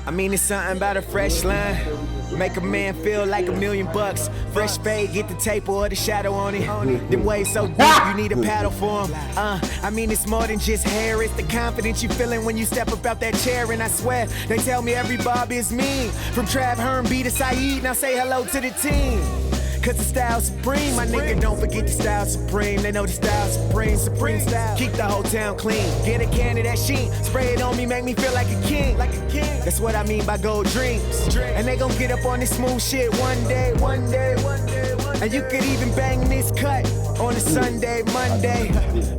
I mean, it's something about a fresh line. Make a man feel like $1,000,000. Fresh fade, get the tape or the shadow on it. Them waves so deep, you need a paddle for them. I mean, it's more than just hair. It's the confidence you feeling when you step up out that chair. And I swear, they tell me every barber is mean. From Trav, Herman, B to Sayyid, now say hello to the team. Cause the style supreme, my nigga, don't forget the style supreme. They know the style supreme, supreme style. Keep the whole town clean. Get a can of that sheen, spray it on me, make me feel like a king. That's what I mean by gold dreams. And they gon' get up on this smooth shit one day. And you could even bang this cut on a Sunday, Monday.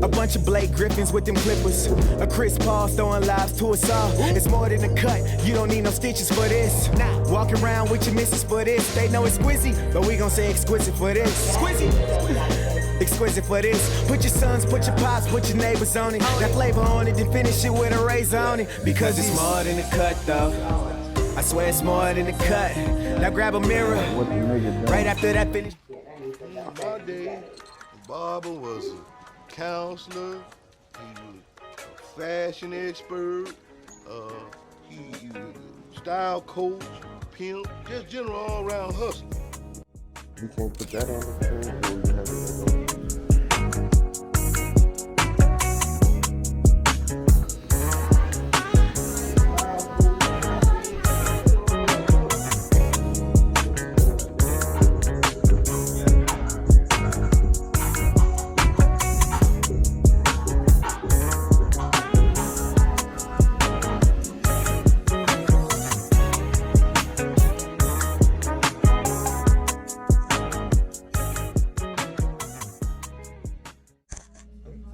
A bunch of Blake Griffins with them clippers. A Chris Paul throwing lives to us all. It's more than a cut, you don't need no stitches for this. Walk around with your missus for this. They know it's squizzy, but we gon' say exquisite for this. Exquisite for this. Put your sons, put your pops, put your neighbors on it. That flavor on it, then finish it with a razor on it. Because it's more than a cut though. I swear it's more than a cut. Now grab a mirror. Right after that finish. My day, barber was a counselor. He was a fashion expert. He was a style coach, pimp, just general all-around hustler. You can't put that on the screen, or you have it on.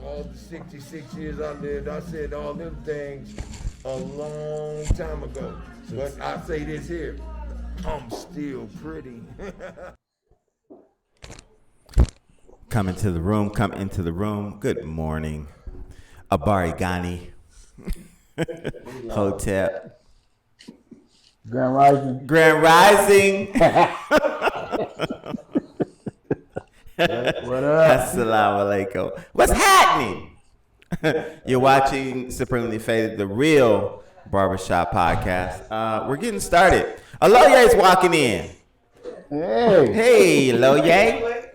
All the 66 years I lived, I said all them things a long time ago. But I say this here, I'm still pretty. Come into the room. Good morning. Abari Ghani. Hotel. Grand Rising. What up? Assalamu alaikum. What's happening? You're watching Supremely Faded, the real barbershop podcast. We're getting started. Oloyea is walking in. Hey, Oloyea.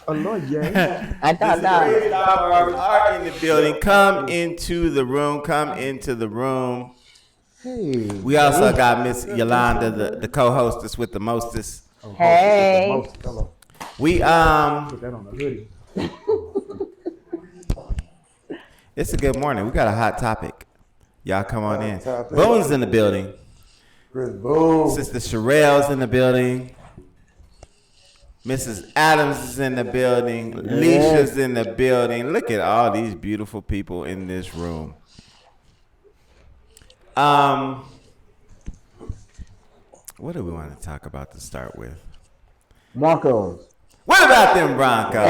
Oloyea. I thought Supreme Style Barbers are in the building. Come into the room. Hey. We also got Miss Yolanda, the co-hostess with the mostest. Hey. We Put that on the hoodie. It's a good morning. We got a hot topic. Y'all come on in. topic. Boone's in the building. Chris Boone. Sister Sherelle's in the building. Mrs. Adams is in the building. Leisha's in the building. Look at all these beautiful people in this room. What do we want to talk about to start with? Broncos. What about them Broncos?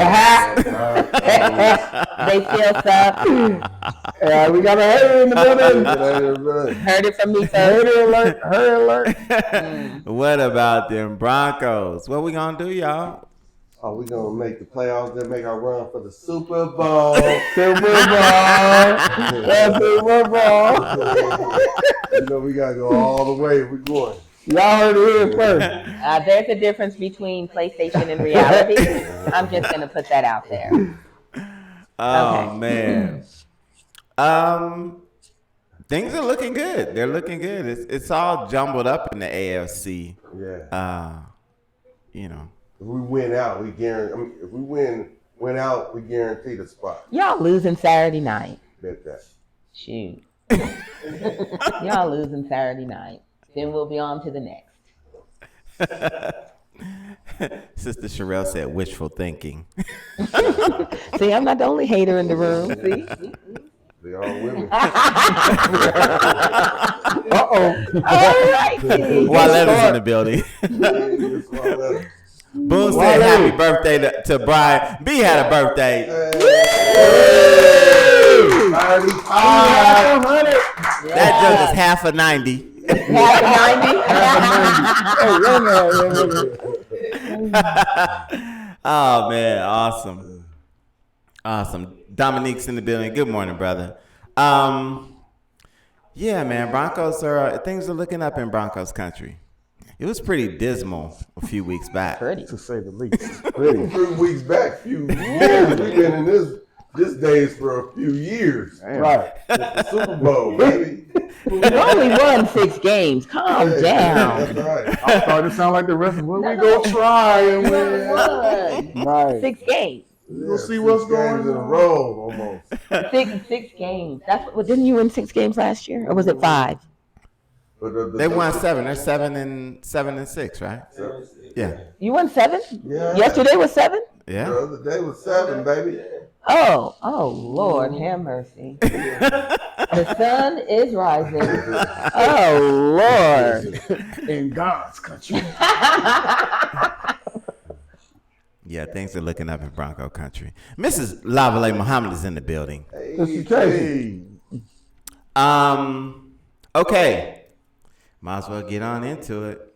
They feel so. We got a hater in the building. Heard it from me first. Hater alert. What about them Broncos? What we gonna do, y'all? Oh, we gonna make the playoffs, then make our run for the Super Bowl. You know we gotta go all the way if we're going. Y'all heard it here first. There's a difference between PlayStation and reality. I'm just going to put that out there. Oh, Okay. man. Things are looking good. They're looking good. It's all jumbled up in the AFC. Yeah. You know. If we win out, we guarantee. I mean, if we win out, we guarantee the spot. Y'all losing Saturday night. Bet that. Shoot. Y'all losing Saturday night. Then we'll be on to the next. Sister Sherelle said wishful thinking. See, I'm not the only hater in the room. See? They all women. All right. Waletta's in the building. Boone said happy birthday to Brian. B had a birthday. That joke is half a 90. Oh man, awesome. Dominique's in the building. Good morning, brother. Yeah, man, Broncos are things are looking up in Broncos country. It was pretty dismal a few weeks back. Pretty. To say the least. Pretty. 3 weeks back, few years. We've been in this days for a few years. Right. The Super Bowl, baby. You only won 6 games. Calm down. That's right. I'm starting to sound like the rest of us. We go try and win. Right. 6 games. We'll see what's going in a on. row almost. 6 games. That's what. Didn't you win 6 games last year, or was it 5? But They won 7. They're 7-6, right? Yeah. You won 7. Yeah. Yesterday was 7. The Yeah. other day was 7, baby. Oh, Lord, have mercy. The sun is rising. Oh, Lord. In God's country. Yeah, things are looking up in Bronco country. Mrs. Lavale Muhammad is in the building. This is crazy. Okay. Might as well get on into it.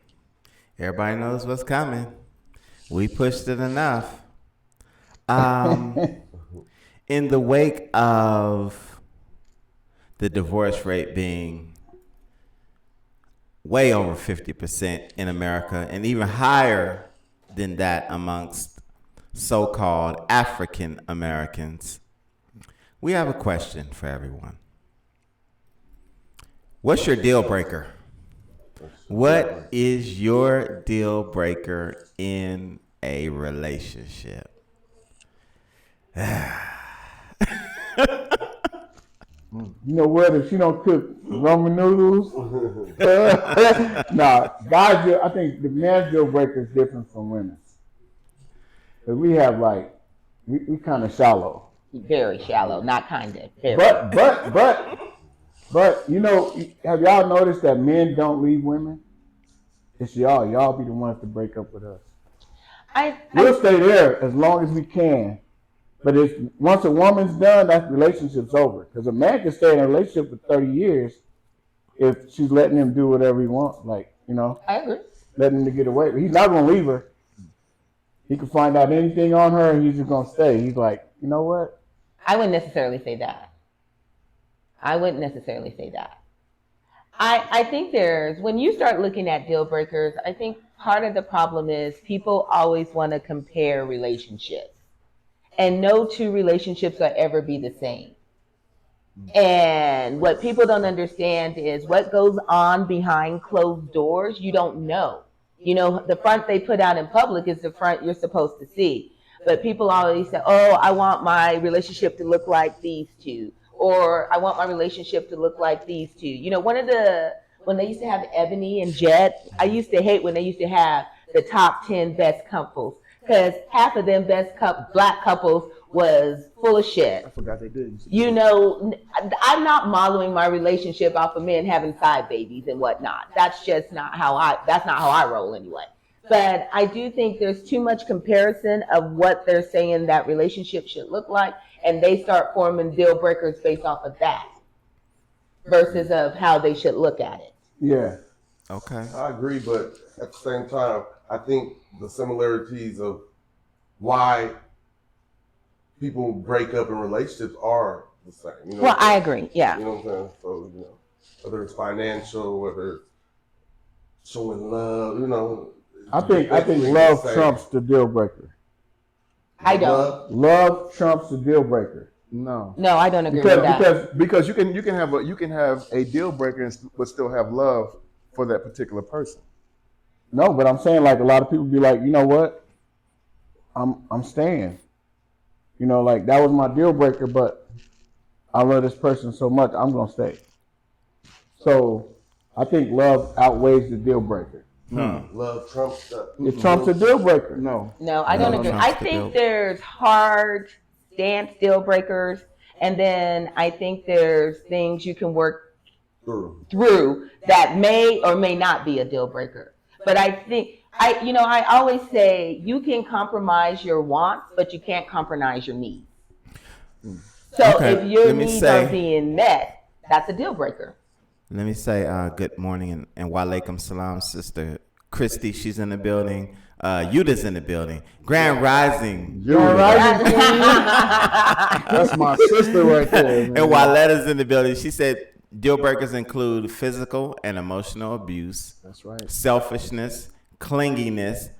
Everybody knows what's coming. We pushed it enough. In the wake of the divorce rate being way over 50% in America and even higher than that amongst so-called African Americans, we have a question for everyone. What's your deal breaker? What is your deal breaker in a relationship? You know what? If she don't cook ramen noodles, guys. I think the man's deal breaker is different from women's. Cause we have we kind of shallow. Very shallow, not kind of. Very. But you know, have y'all noticed that men don't leave women? It's y'all. Y'all be the ones to break up with us. We'll stay there as long as we can. But once a woman's done, that relationship's over. Because a man can stay in a relationship for 30 years if she's letting him do whatever he wants. I agree. Letting him get away. But he's not going to leave her. He can find out anything on her and he's just going to stay. He's like, you know what? I wouldn't necessarily say that. I think when you start looking at deal breakers, I think part of the problem is people always want to compare relationships. And no 2 relationships will ever be the same. And what people don't understand is what goes on behind closed doors, you don't know. You know, the front they put out in public is the front you're supposed to see. But people always say, oh, I want my relationship to look like these 2. Or I want my relationship to look like these 2. You know, when they used to have Ebony and Jet, I used to hate when they used to have the top 10 best couples. Because half of them black couples was full of shit. I forgot they did. You know, I'm not modeling my relationship off of men having side babies and whatnot. That's just not how I roll anyway. But I do think there's too much comparison of what they're saying that relationship should look like, and they start forming deal breakers based off of that versus of how they should look at it. Yeah. Okay. I agree, but at the same time, I think the similarities of why people break up in relationships are the same. You know Well, I agree. Yeah. You know what I'm saying? So, whether it's financial, whether it's showing love, I think love trumps the deal breaker. I don't. Love trumps the deal breaker. No. No, I don't agree with that. Because you can have a deal breaker but still have love for that particular person. No, but I'm saying a lot of people be like, you know what? I'm staying. You know, that was my deal breaker, but I love this person so much, I'm gonna stay. So I think love outweighs the deal breaker. Love trumps It trumps the deal breaker. No, I don't agree. I think there's hard stance deal breakers, and then I think there's things you can work through that may or may not be a deal breaker. But I think I always say you can compromise your wants, but you can't compromise your needs. So if your needs are being met, that's a deal breaker. Let me say good morning and walaikum salam, Sister Christy. She's in the building. Yuda's in the building. Grand Rising. That's my sister right there. Man. And Waletta's in the building. She said Deal breakers include physical and emotional abuse. That's right. Selfishness, clinginess,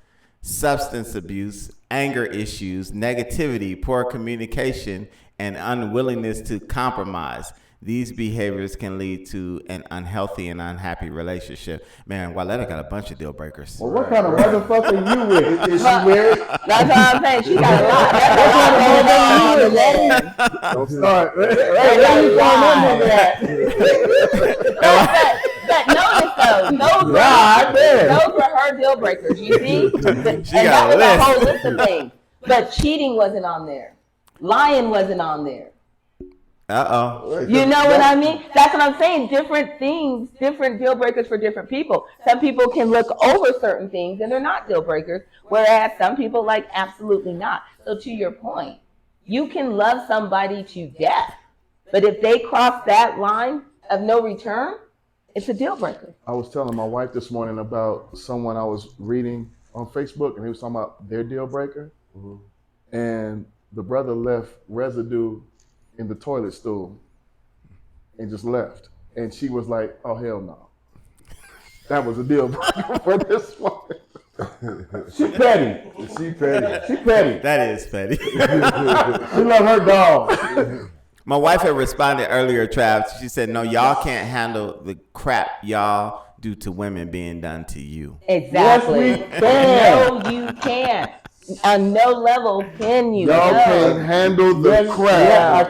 substance abuse, anger issues, negativity, poor communication, and unwillingness to compromise. These behaviors can lead to an unhealthy and unhappy relationship. Man, Walletta got a bunch of deal breakers. Well, what kind of motherfucker you with? Is she married? That's what I'm saying. She got a lot. That's a lot. Don't start. Where you find that nigga at? But notice though, those were her deal breakers. You see, and that was a whole list of things. But cheating wasn't on there. Lying wasn't on there. You know what I mean? That's what I'm saying. Different things, different deal breakers for different people. Some people can look over certain things and they're not deal breakers, whereas some people like absolutely not. So to your point, you can love somebody to death, but if they cross that line of no return, it's a deal breaker. I was telling my wife this morning about someone I was reading on Facebook, and he was talking about their deal breaker, and the brother left residue in the toilet stool and just left. And she was like, oh, hell no. That was a deal breaker for this one. She petty. She petty. That is petty. She love her dog. My wife had responded earlier, Trav. She said, no, y'all can't handle the crap y'all do to women being done to you. Exactly. Yes, we can. No, you can't. On no level can you. Y'all can handle the crap. Yeah, I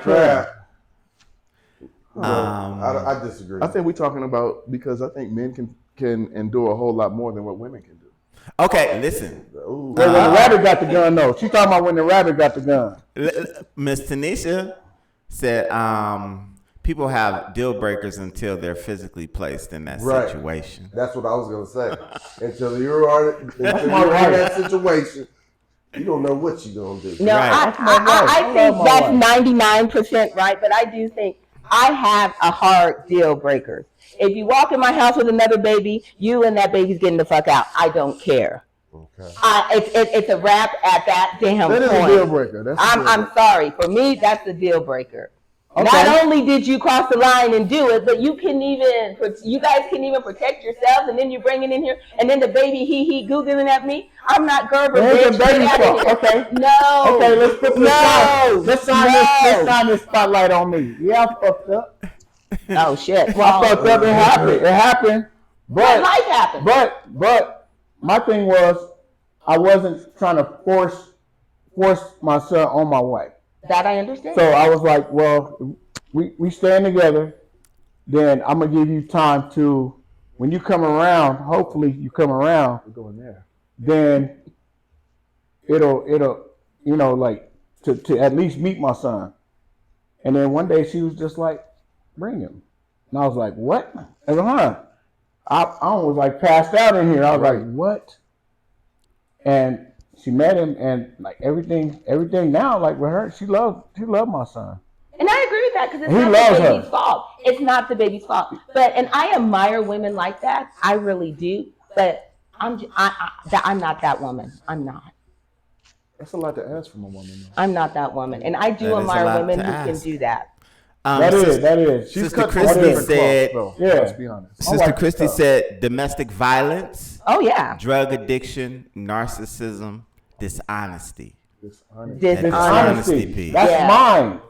can. I disagree. I think we're talking about, because I think men can endure a whole lot more than what women can do. Okay, listen. When the rabbit got the gun, though. She talking about when the rabbit got the gun. Miss Tanisha said people have deal breakers until they're physically placed in that situation. That's what I was going to say. Until you're in that situation, you don't know what you're going to do. No, Right. I think that's 99% right, but I do think I have a hard deal breaker. If you walk in my house with another baby, you and that baby's getting the fuck out. I don't care. Okay. It's a wrap at that damn That is point. a deal breaker. I'm sorry. For me, that's the deal breaker. Okay. Not only did you cross the line and do it, but you guys can even protect yourselves, and then you bring it in here, and then the baby he googling at me. I'm not Gerber, bitch. Get out of here. Okay. No. Okay, let's put this No. Let's shine this spotlight on me. Yeah, I fucked up. Oh shit. Well, I fucked up. It happened. But life happened. But my thing was, I wasn't trying to force my son on my wife. That I understand. So I was like, well, we staying together, then I'm gonna give you time to, when you come around, hopefully you come around, we're going there. Then it'll like to at least meet my son. And then one day she was just like, bring him. And I was like, what? I was I was like passed out in here. I was like, what? And she met him, and like everything now, like with her, she loved my son. And I agree with that, because it's He not loves the baby's her. fault. It's not the baby's fault. And I admire women like that. I really do. But I'm not that woman. I'm not. That's a lot to ask from a woman, though. I'm not that woman. And I do That is a lot admire women to who can ask. do that. That is. Sister cut Christy all said, close, yeah. Let's be honest. Sister Christy said domestic violence, Oh, yeah. drug addiction, narcissism, dishonesty. Dishonesty. piece. That's Yeah. mine.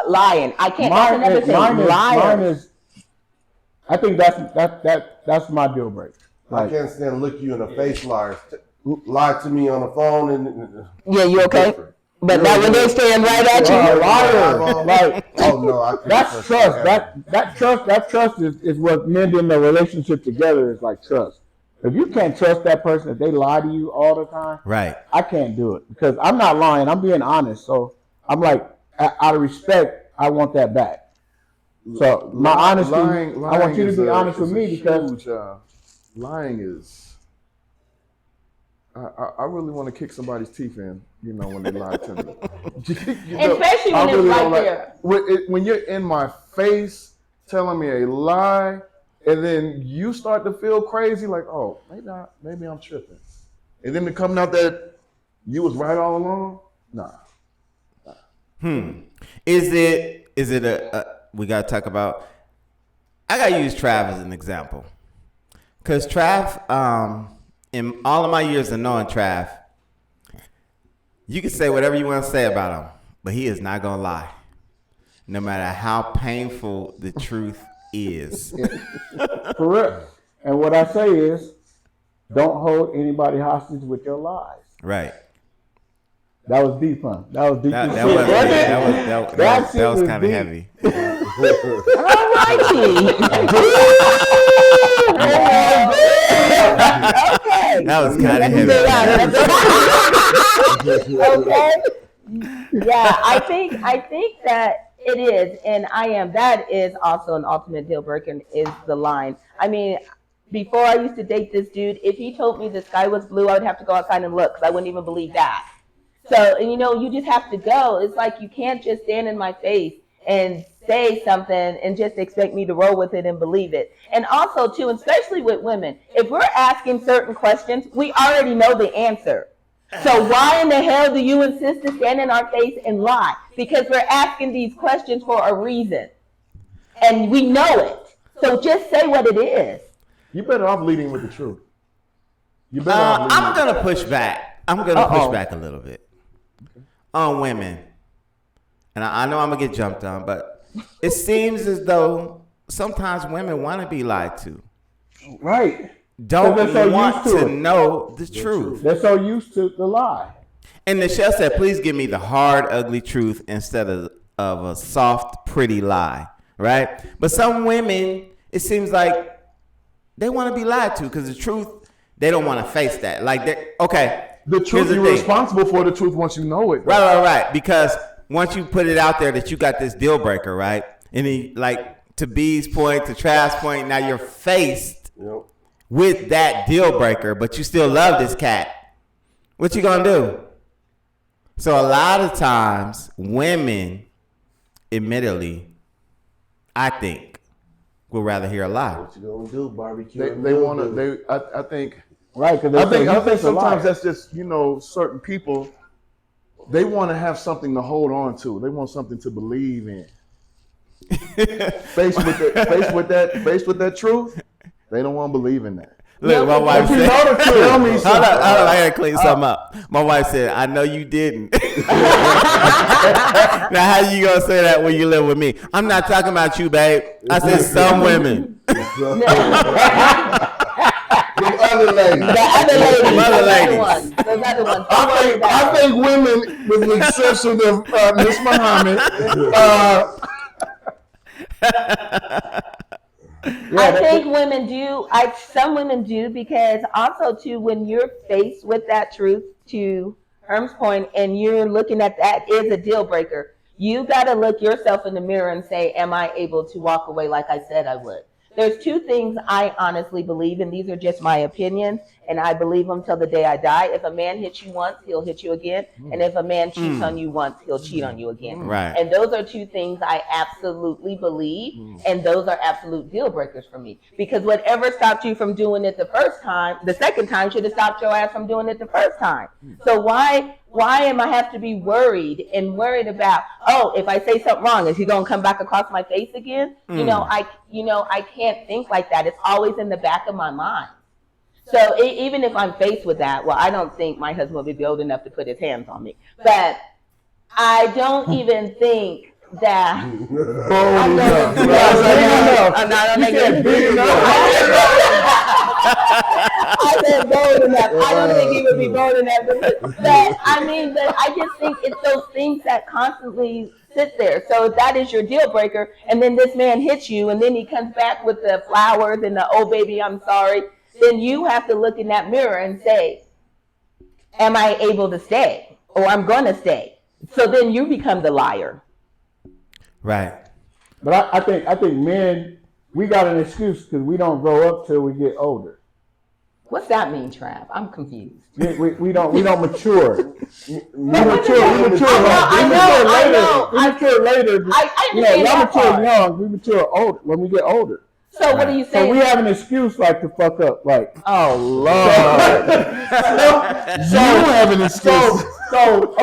Lying. I can't. That's another thing. Mine Liar. is. I think that's my deal breaker. I can't stand look you in the face, liars. Lie to me on the phone and Yeah, you okay? But that when they staring right at you. Liar. Like, oh no, I can't that's trust. That trust is what mending the relationship together is, like trust. If you can't trust that person, if they lie to you all the time, Right. I can't do it, because I'm not lying. I'm being honest. So I'm like, out of respect, I want that back. So my honesty, I want you to be honest with me, because lying is. I really want to kick somebody's teeth in, when they lie to me. Especially when it's right there. When you're in my face telling me a lie, and then you start to feel crazy, like, oh, maybe I'm tripping. And then it coming out that you was right all along, nah. Is it we gotta talk about, I gotta use Trav as an example, cause Trav, in all of my years of knowing Trav, you can say whatever you want to say about him, but he is not gonna lie, no matter how painful the truth is. Correct. And what I say is, don't hold anybody hostage with your lies. Right. That was deep, huh? That was deep. That was kind of heavy. That was kind of heavy. Okay. Yeah, I think that it is, and that is also an ultimate deal breaker, is the line. I mean, before I used to date this dude, if he told me the sky was blue, I would have to go outside and look, because I wouldn't even believe that. So, and you just have to go. It's like you can't just stand in my face and say something and just expect me to roll with it and believe it. And also, too, especially with women, if we're asking certain questions, we already know the answer. So why in the hell do you insist to stand in our face and lie? Because we're asking these questions for a reason. And we know it. So just say what it is. You better off leading with the truth. I'm going to push back. I'm going to push back a little bit on women. And I know I'm going to get jumped on, but it seems as though sometimes women want to be lied to. Right. Don't want to know the truth. They're so used to the lie. And Nichelle said, please give me the hard, ugly truth instead of a soft, pretty lie. Right? But some women, it seems like they want to be lied to because the truth, they don't want to face that. Like, okay. The truth, you're responsible for the truth once you know it. Right. Because once you put it out there that you got this deal breaker, right? And he, like, to B's point, to Trav's point, now you're faced with that deal breaker, but you still love this cat. What you gonna do? So a lot of times, women, admittedly, I think, will rather hear a lie. What you gonna do, barbecue? They want to. I think. Right. I think sometimes that's just certain people. They want to have something to hold on to. They want something to believe in. Faced with that truth, they don't want to believe in that. Look, my wife said, tell me something. Hold on, I gotta clean something up. My wife said, I know you didn't. Now, how you gonna say that when you live with me? I'm not talking about you, babe. I said some women. Other ladies. Those other ones. I think women, with the exception of Miss Muhammad, I think women do. Some women do, because also too, when you're faced with that truth, to Herm's point, and you're looking at that is a deal breaker. You got to look yourself in the mirror and say, am I able to walk away like I said I would? There's two things I honestly believe, and these are just my opinions, and I believe them till the day I die. If a man hits you once, he'll hit you again. And if a man cheats on you once, he'll cheat on you again. Right. And those are two things I absolutely believe, and those are absolute deal breakers for me. Because whatever stopped you from doing it the first time, the second time should have stopped your ass from doing it the first time. So why am I have to be worried about, if I say something wrong, is he gonna come back across my face again? I can't think like that. It's always in the back of my mind. So even if I'm faced with that, well, I don't think my husband will be old enough to put his hands on me. But I don't even think that I'm not on I said bold enough. I don't think he would be bold enough. But I just think it's those things that constantly sit there. So if that is your deal breaker, and then this man hits you, and then he comes back with the flowers and the, oh baby, I'm sorry, then you have to look in that mirror and say, am I able to stay? Or I'm going to stay. So then you become the liar. Right. But I think men, we got an excuse because we don't grow up till we get older. What's that mean, Trav? I'm confused. We don't mature. We mature later. Y'all mature young. We mature old when we get older. So what are you saying? So we have an excuse like to fuck up, like, oh Lord. So you have an excuse. So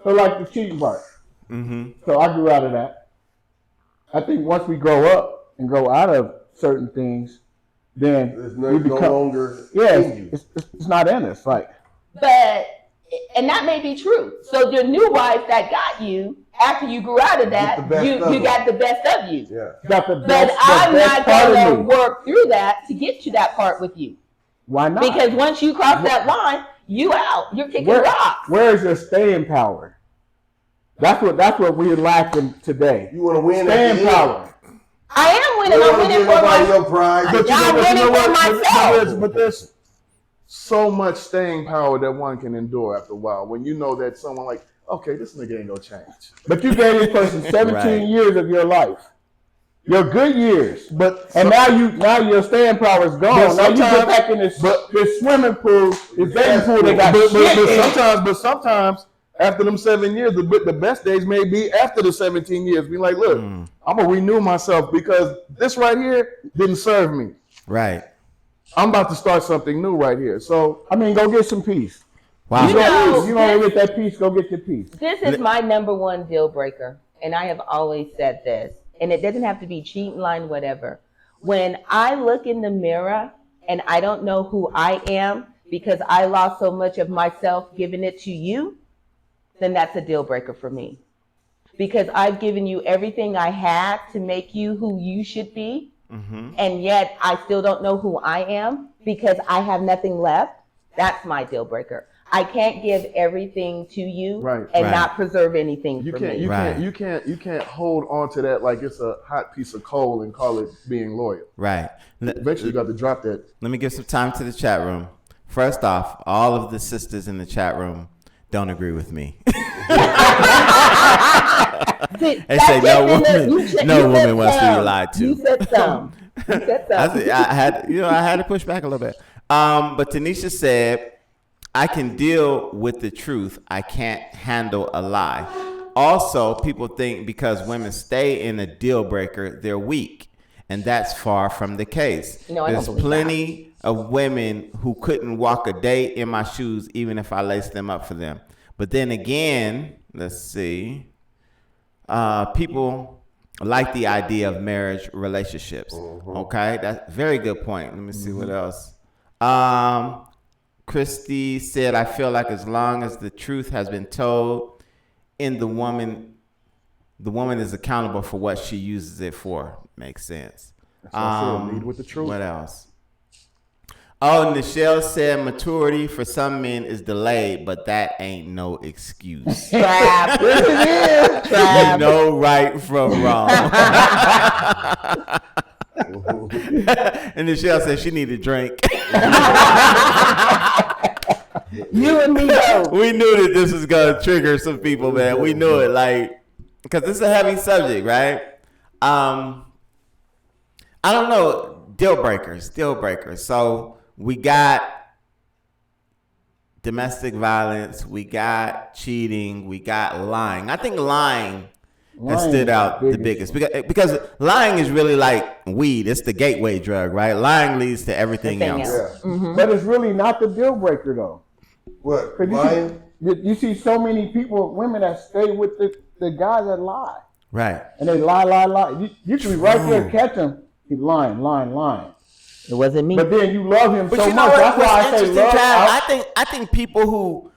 like the cheating part. Mm-hmm. So I grew out of that. I think once we grow up, and grow out of certain things, then It's we no become longer yeah, in you. it's not in us. Like, And that may be true. So your new wife that got you after you grew out of that, you got the best of you. Yeah. got the But best, I'm the best not part going to of me. work through that to get to that part with you. Why not? Because once you cross that line, you out. You're kicking rocks. Where is your staying power? That's what we're lacking today. You want to win Staying power. I am winning. I'm winning for myself. your prize. I'm winning for myself. But there's so much staying power that one can endure after a while. When you know that someone like, okay, this nigga ain't gonna change. But you gave this person 17 Right. years of your life. Your good years. Now your staying power is gone. Now you get back in this swimming pool, this bathing pool that got shit. But sometimes after them 7 years, the best days may be after the 17 years. Be like, look, I'm gonna renew myself because this right here didn't serve me. Right. I'm about to start something new right here. So I mean, go get some peace. Wow. You know, You don't get that peace, go get your peace. This is my number one deal breaker. And I have always said this. And it doesn't have to be cheating, lying, whatever. When I look in the mirror and I don't know who I am because I lost so much of myself giving it to you, then that's a deal breaker for me. Because I've given you everything I had to make you who you should be. And yet I still don't know who I am because I have nothing left. That's my deal breaker. I can't give everything to you and not preserve anything for me. You can't hold on to that like it's a hot piece of coal and call it being loyal. Right. Eventually you got to drop that. Let me give some time to the chat room. First off, all of the sisters in the chat room don't agree with me. They say no woman wants to be lied to. You said some. I had to push back a little bit. But Tanisha said, I can deal with the truth. I can't handle a lie. Also, people think because women stay in a deal breaker, they're weak. And that's far from the case. No, I don't There's believe plenty of women who couldn't walk a day in my shoes even if I laced them up for them. But then again, let's see. People like the idea of marriage relationships. Okay, that's a very good point. Let me see what else. Christy said, I feel like as long as the truth has been told in the woman is accountable for what she uses it for. Makes sense. Lead with the truth. What else? Oh, Nichelle said maturity for some men is delayed, but that ain't no excuse. Trap. Yes, it is. Trap. You know right from wrong. And Nichelle said she need a drink. You and me both. We knew that this was gonna trigger some people, man. We knew it, like, because this is a heavy subject, right? I don't know, deal breakers. So we got domestic violence, we got cheating, we got lying. I think lying has stood out the biggest because lying is really like weed. It's the gateway drug, right? Lying leads to everything else. Yeah. But it's really not the deal breaker though. What? Lying? You see so many people, women that stay with the guys that lie. Right. And they lie. You can be right there, catch him. He's lying. It wasn't me. But then you love him But so you know much. what? That's why I say Interesting, love. Trav, I think people who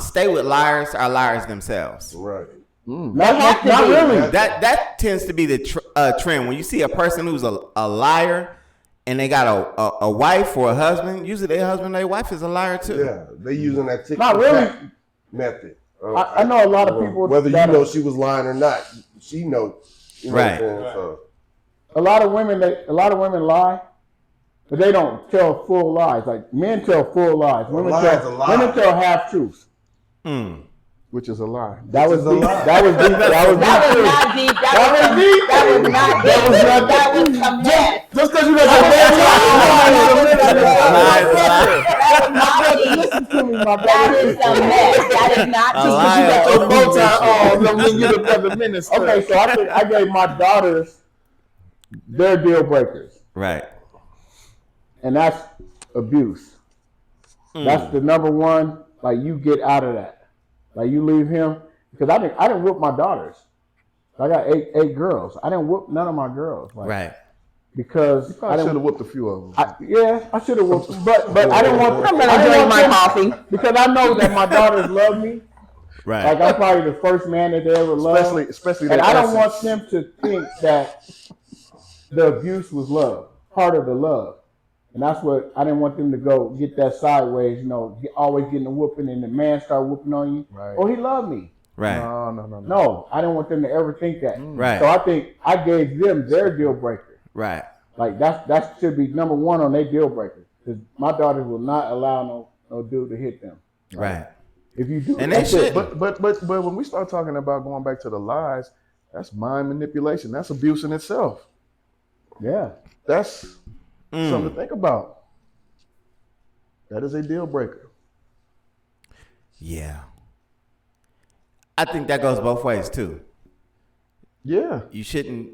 stay with liars are liars themselves. Right. Not really. That tends to be the trend. When you see a person who's a liar and they got a wife or a husband, usually their husband or their wife is a liar too. Yeah, they using that tick Not really. method. I know a lot of people. Whether you know she was lying or not, she knows. You know Right. what I'm saying? So, A lot of women lie, but they don't tell full lies. Like men tell full lies. Women tell half truths. Which is a lie. That was deep. That was deep. That was not deep. That was not deep. That was some mess. Just because you got listen to me, my brother. That is some mess. That is not deep. Okay, so I gave my daughters their deal breakers, Right. and that's abuse. That's the number one. Like you get out of that. Like you leave him because I didn't whoop my daughters. I got eight girls. I didn't whoop none of my girls. Like, Right. because I should have didn't. whooped a few of them. I should have whooped them, but I didn't want. I'm I gonna didn't drink want my them- coffee. because I know that my daughters love me. Right. Like I'm probably the first man that they ever loved. Especially and that I don't essence. want them to think that the abuse was love, part of the love. And that's what I didn't want them to go get that sideways, always getting a whooping and the man start whooping on you. Right. Oh, he loved me. Right. No. No, I didn't want them to ever think that. Right. So I think I gave them their deal breaker. Right. Like that should be number one on their deal breaker. Because my daughters will not allow no dude to hit them. Right. If you do, And they that's it. should. But when we start talking about going back to the lies, that's mind manipulation. That's abuse in itself. Yeah. That's something to think about. That is a deal breaker. Yeah. I think that goes both ways too. Yeah. You shouldn't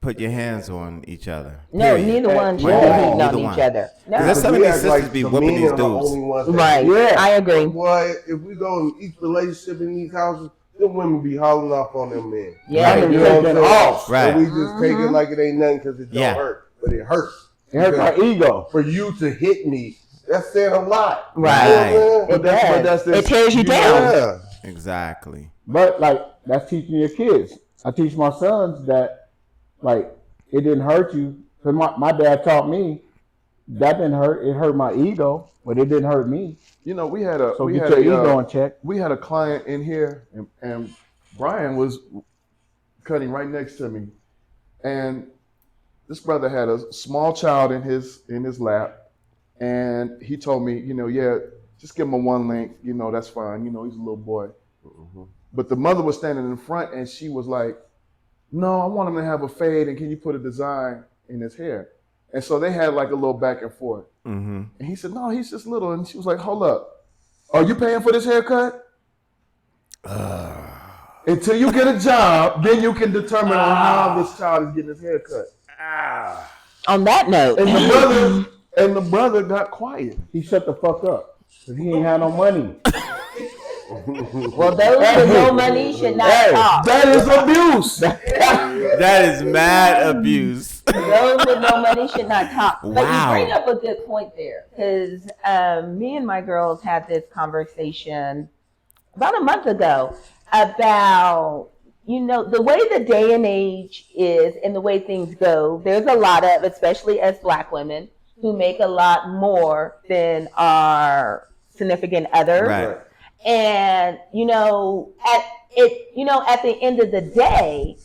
put your hands on each other. No, period. neither one should be Right. hitting Neither on one. each other. 'Cause No. that's some of We these act sisters like be the whooping men these are the dudes. only ones that- Right. Yeah. I agree. Boy, if we go in each relationship in these houses, them women be hauling off on them men. Yeah. I didn't You know take what that I'm saying? off. Right. And we just take it like it ain't nothing because it don't Yeah. hurt, but it hurts. It hurts my ego. For you to hit me, that's saying a lot. Right. You know what I'm saying? It does. It tears you down. Yeah. Exactly. But like that's teaching your kids. I teach my sons that like it didn't hurt you. Cause my dad taught me that didn't hurt. It hurt my ego, but it didn't hurt me. You know, we had a So we get had your a, ego in check. we had a client in here, and Brian was cutting right next to me, and this brother had a small child in his lap, and he told me, yeah, just give him a one length, that's fine, he's a little boy. But the mother was standing in front, and she was like, no, I want him to have a fade, and can you put a design in his hair? And so they had like a little back and forth. Mm-hmm. And he said, no, he's just little. And she was like, hold up. Are you paying for this haircut? Until you get a job, then you can determine on how this child is getting his haircut. On that note, And the brother got quiet. He shut the fuck up because he ain't had no money. well, those with no money should not talk. That is abuse. That is mad abuse. Those with no money should not talk. But Wow. you bring up a good point there, because me and my girls had this conversation about a month ago about, the way the day and age is and the way things go. There's a lot of, especially as Black women, who make a lot more than our significant others. Right. And, at the end of the day,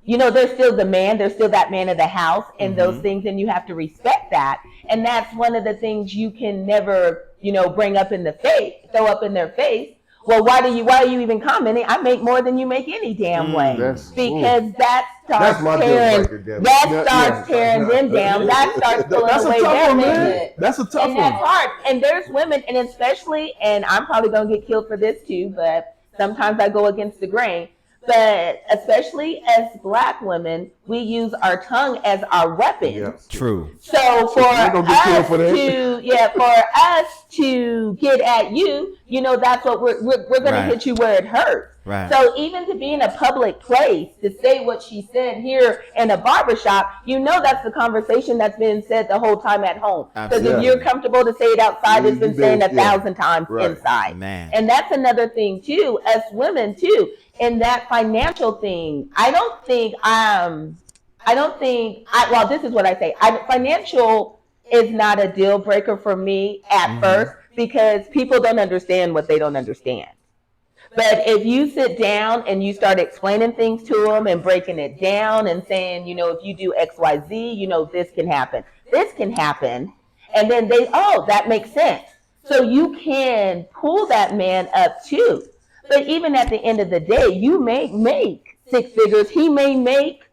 there's still the man, there's still that man of the house and those things, and you have to respect that. And that's one of the things you can never, bring up in the face, throw up in their face. Well, why are you even commenting? I make more than you make any damn way. Because that starts That's my deal tearing, breaker, damn it. that starts tearing them down. That starts pulling That's a away tough their one, man. movement. That's a tough And that's one. hard. And there's women, and especially, and I'm probably going to get killed for this too, but sometimes I go against the grain. But especially as Black women, we use our tongue as our weapon. Yeah. True. So for You're gonna get killed us for that. for us to get at you, that's what we're going to Right. hit you where it hurts. Right. So even to be in a public place to say what she said here in a barbershop, that's the conversation that's been said the whole time at home. Because if Absolutely. you're comfortable to say it outside, it's been said 1,000 times Right. inside. Man. And that's another thing too, as women too, in that financial thing. Well, this is what I say. Financial is not a deal breaker for me at first, because people don't understand what they don't understand. But if you sit down and you start explaining things to them and breaking it down and saying, if you do X, Y, Z, this can happen. This can happen. And then that makes sense. So you can pull that man up too. But even at the end of the day, you may make 6 figures. He may make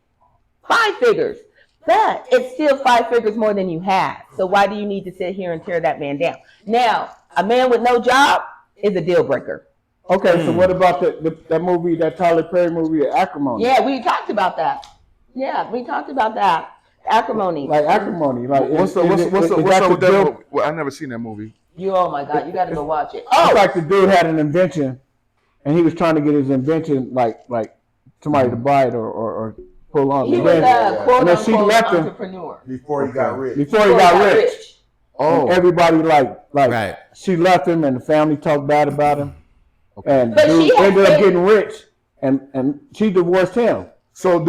5 figures. But it's still 5 figures more than you have. So why do you need to sit here and tear that man down? Now, a man with no job is a deal breaker. Okay, so what about that movie, that Tyler Perry movie, Acrimony? Yeah, we talked about that. Yeah, we talked about that. Acrimony. Like Acrimony. Like, What's up is with the that? deal- Well, I never seen that movie. Oh my God, you got to go watch it. It's Oh, like the dude had an invention, and he was trying to get his invention, like somebody to buy it or pull on. He And was then- a quote and then she unquote left him entrepreneur. Before he got rich. before he got rich. Oh. And everybody like Right. she left him, and the family talked bad about him. And But dude she had ended up said- getting rich, and she divorced him. So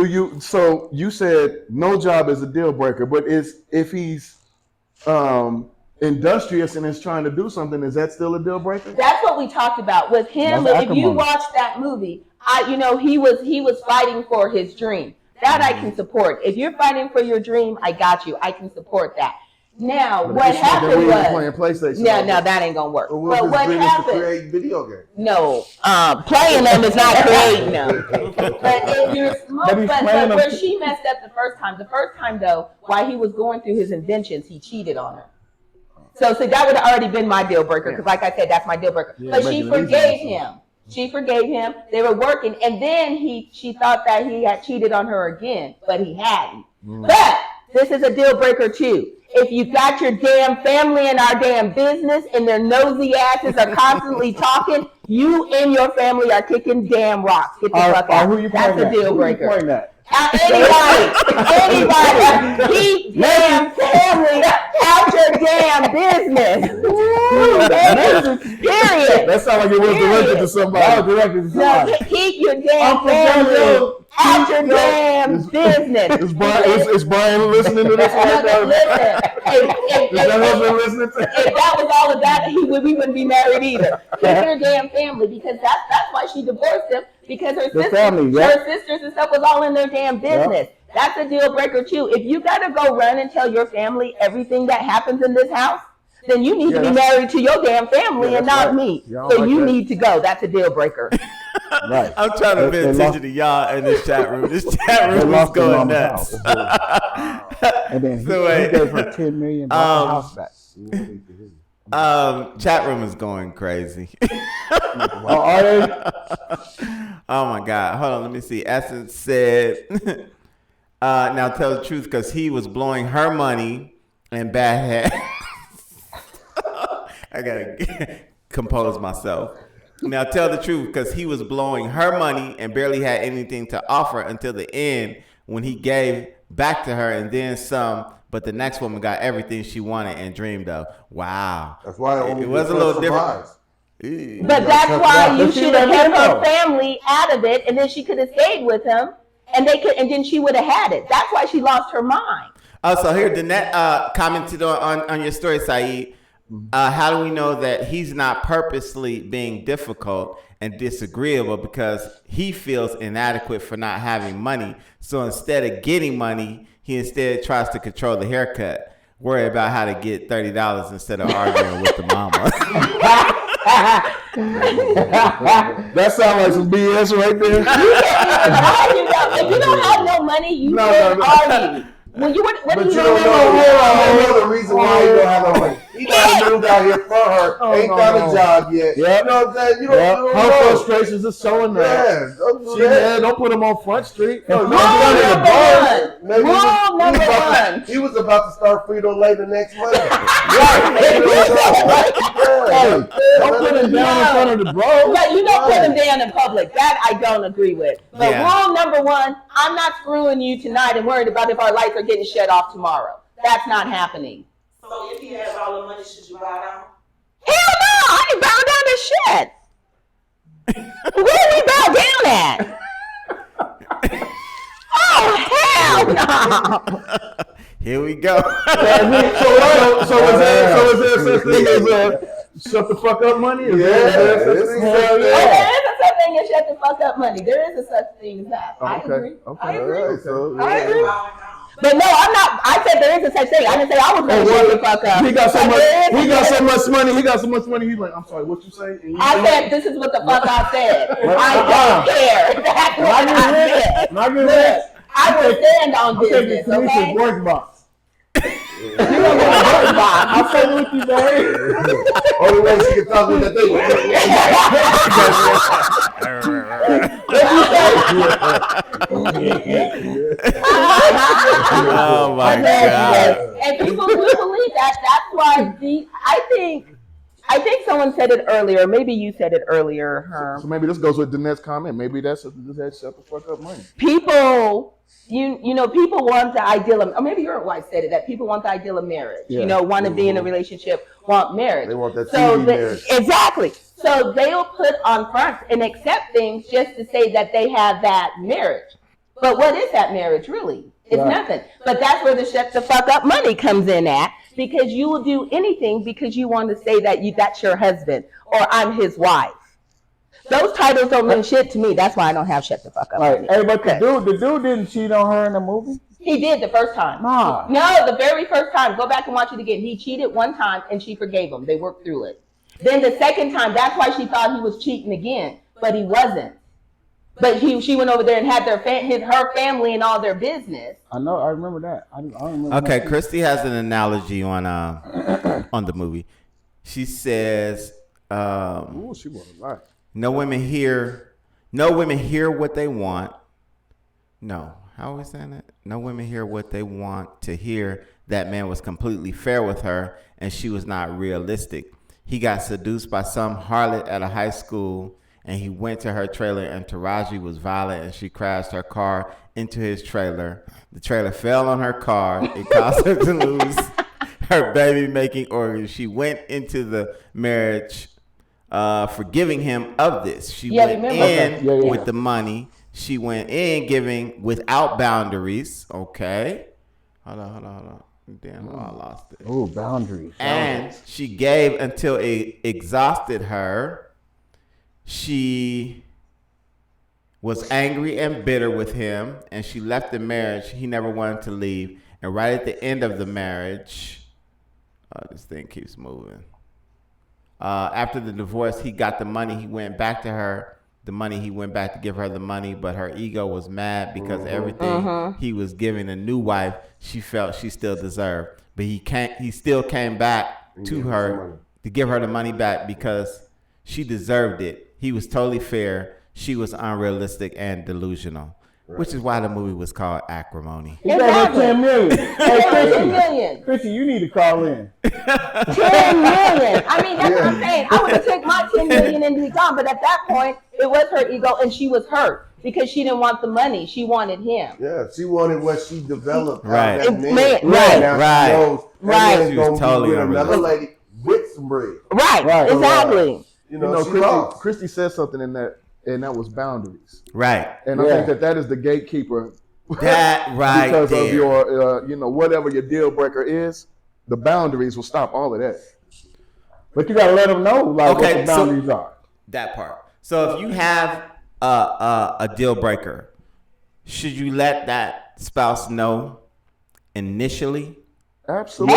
you said no job is a deal breaker, but if he's industrious and is trying to do something, is that still a deal breaker? That's what we talked about with him. That's If you acrimony. watch that movie, he was fighting for his dream. That I can support. If you're fighting for your dream, I got you. I can support that. Now, But what if he's smoking happened weed and was, playing PlayStation. no, that ain't gonna work. But But what dream is to happened? create video games. No, playing them is not creating them. But if you're smoking, but where she messed up the first time though, while he was going through his inventions, he cheated on her. So that would have already been my deal breaker, because like I said, that's my deal breaker. But she forgave him. She forgave him. They were working, and then she thought that he had cheated on her again, but he hadn't. But this is a deal breaker too. If you got your damn family in our damn business and their nosy asses are constantly talking, you and your family are kicking damn rocks. Get the fuck out. Who you That's a deal breaker. Who you pointing at? Anybody, keep damn family out your damn business. Period. That sounds like it was directed to somebody. That was directed to somebody. No, keep your damn family out your damn business. Is Brian listening to this right now? Listen, Is that husband listening to if that was all of that, we wouldn't be married either. Keep your damn family, because that's why she divorced him, because her sisters and stuff was all in their damn business. That's a deal breaker too. If you gotta go run and tell your family everything that happens in this house, then you need to be married to your damn family and not me. So you need to go. That's a deal breaker. Right. I'm trying to pay attention to y'all in this chat room. This chat room is going nuts. And then he wait. gave her $10 million house back. Chat room is going crazy. Oh, are they? Oh my God. Hold on. Let me see. Essence said, now tell the truth, because he was blowing her money and bad hair. I gotta compose myself. Now tell the truth, because he was blowing her money and barely had anything to offer until the end, when he gave back to her and then some. But the next woman got everything she wanted and dreamed of. Wow. That's why it was a little different. But that's why you should have kept her family out of it, and then she could have stayed with him, and then she would have had it. That's why she lost her mind. So here, Danette commented on your story, Sayyid. How do we know that he's not purposely being difficult and disagreeable because he feels inadequate for not having money? So instead of getting money, he instead tries to control the haircut, worry about how to get $30 instead of arguing with the mama. That sounds like some BS right there. If you don't have no money, you can't argue. Well, what do you know the reason why he don't have no money. He got moved out here for her. Ain't got a job yet. Yep. You know what I'm saying? You don't Her know. frustrations are showing that. Yeah, don't do that. Don't put him on Front Street. Rule number one. He was about to start Frito-Lay the next Monday. Don't put him down in front of the bro. But you don't put him down in public. That I don't agree with. But rule number one, I'm not screwing you tonight and worried about if our lights are getting shut off tomorrow. That's not happening. So if he has all the money, should you bow down? Hell no, I ain't bow down to shit. Where we bow down at? Oh, hell no. Here we go. So is there such thing as shut the fuck up money? There is a such thing as shut the fuck up money. There is a such thing as that. I agree. I agree. But no, I'm not. I said there is a such thing. I didn't say I was going to shut the fuck up. He got so much money. He got so much money. He's like, I'm sorry, what you say? I said this is what the fuck I said. I don't care. That's what I said. Look, I will stand on business. Okay. Work box. I'm so with you, babe. Only way she can talk with that thing. Oh my God. And people do believe that. That's why I think I think someone said it earlier. Maybe you said it earlier, Herm. So maybe this goes with Danette's comment. Maybe that's just that shut the fuck up money. People, you know, people want the ideal of, or maybe your wife said it, that people want the ideal of marriage. Yeah. You know, want to be in a relationship, want marriage. They want that TV marriage. Exactly. So they'll put on front and accept things just to say that they have that marriage. But what is that marriage really? It's nothing. But that's where the shut the fuck up money comes in at, because you will do anything because you want to say that that's your husband or I'm his wife. Those titles don't mean shit to me. That's why I don't have shut the fuck up money. Hey, but the dude didn't cheat on her in the movie? He did the first time. Nah. No, the very first time. Go back and watch it again. He cheated one time and she forgave him. They worked through it. Then the second time, that's why she thought he was cheating again, but he wasn't. But she went over there and had her family and all their business. I know. I remember that. I remember. Okay, that. Christy has an analogy on the movie. She says, Ooh, she was a lie. "No women hear what they want. No, how are we saying that? No women hear what they want to hear. That man was completely fair with her, and she was not realistic. He got seduced by some harlot at a high school." And he went to her trailer, and Taraji was violent, and she crashed her car into his trailer. The trailer fell on her car. It caused her to lose her baby-making organs. She went into the marriage forgiving him of this. She went in with the money. She went in giving without boundaries. Okay. Hold on. Damn, I lost it. Oh, boundaries. And she gave until it exhausted her. She was angry and bitter with him, and she left the marriage. He never wanted to leave. And right at the end of the marriage, this thing keeps moving. After the divorce, he got the money. He went back to her. The money, he went back to give her the money, but her ego was mad because everything he was giving a new wife, she felt she still deserved. But he still came back to her to give her the money back because she deserved it. He was totally fair. She was unrealistic and delusional, which is why the movie was called Acrimony. He got her 10 million. Hey, $10 million. Chrissy, you need to call in. 10 million. I mean, that's what I'm saying. I would have taken my 10 million and be gone, but at that point, it was her ego, and she was hurt because she didn't want the money. She wanted him. Yeah, she wanted what she developed. Right. Out of that man. Right. She was totally with another lady with some bread. Right. Exactly. You know, Christy said something in that, and that was boundaries. Right. And I think that is the gatekeeper. That right because there. of your, whatever your deal breaker is, the boundaries will stop all of that. But you gotta let them know, like, what the boundaries are. That part. So if you have a deal breaker, should you let that spouse know initially? Absolutely.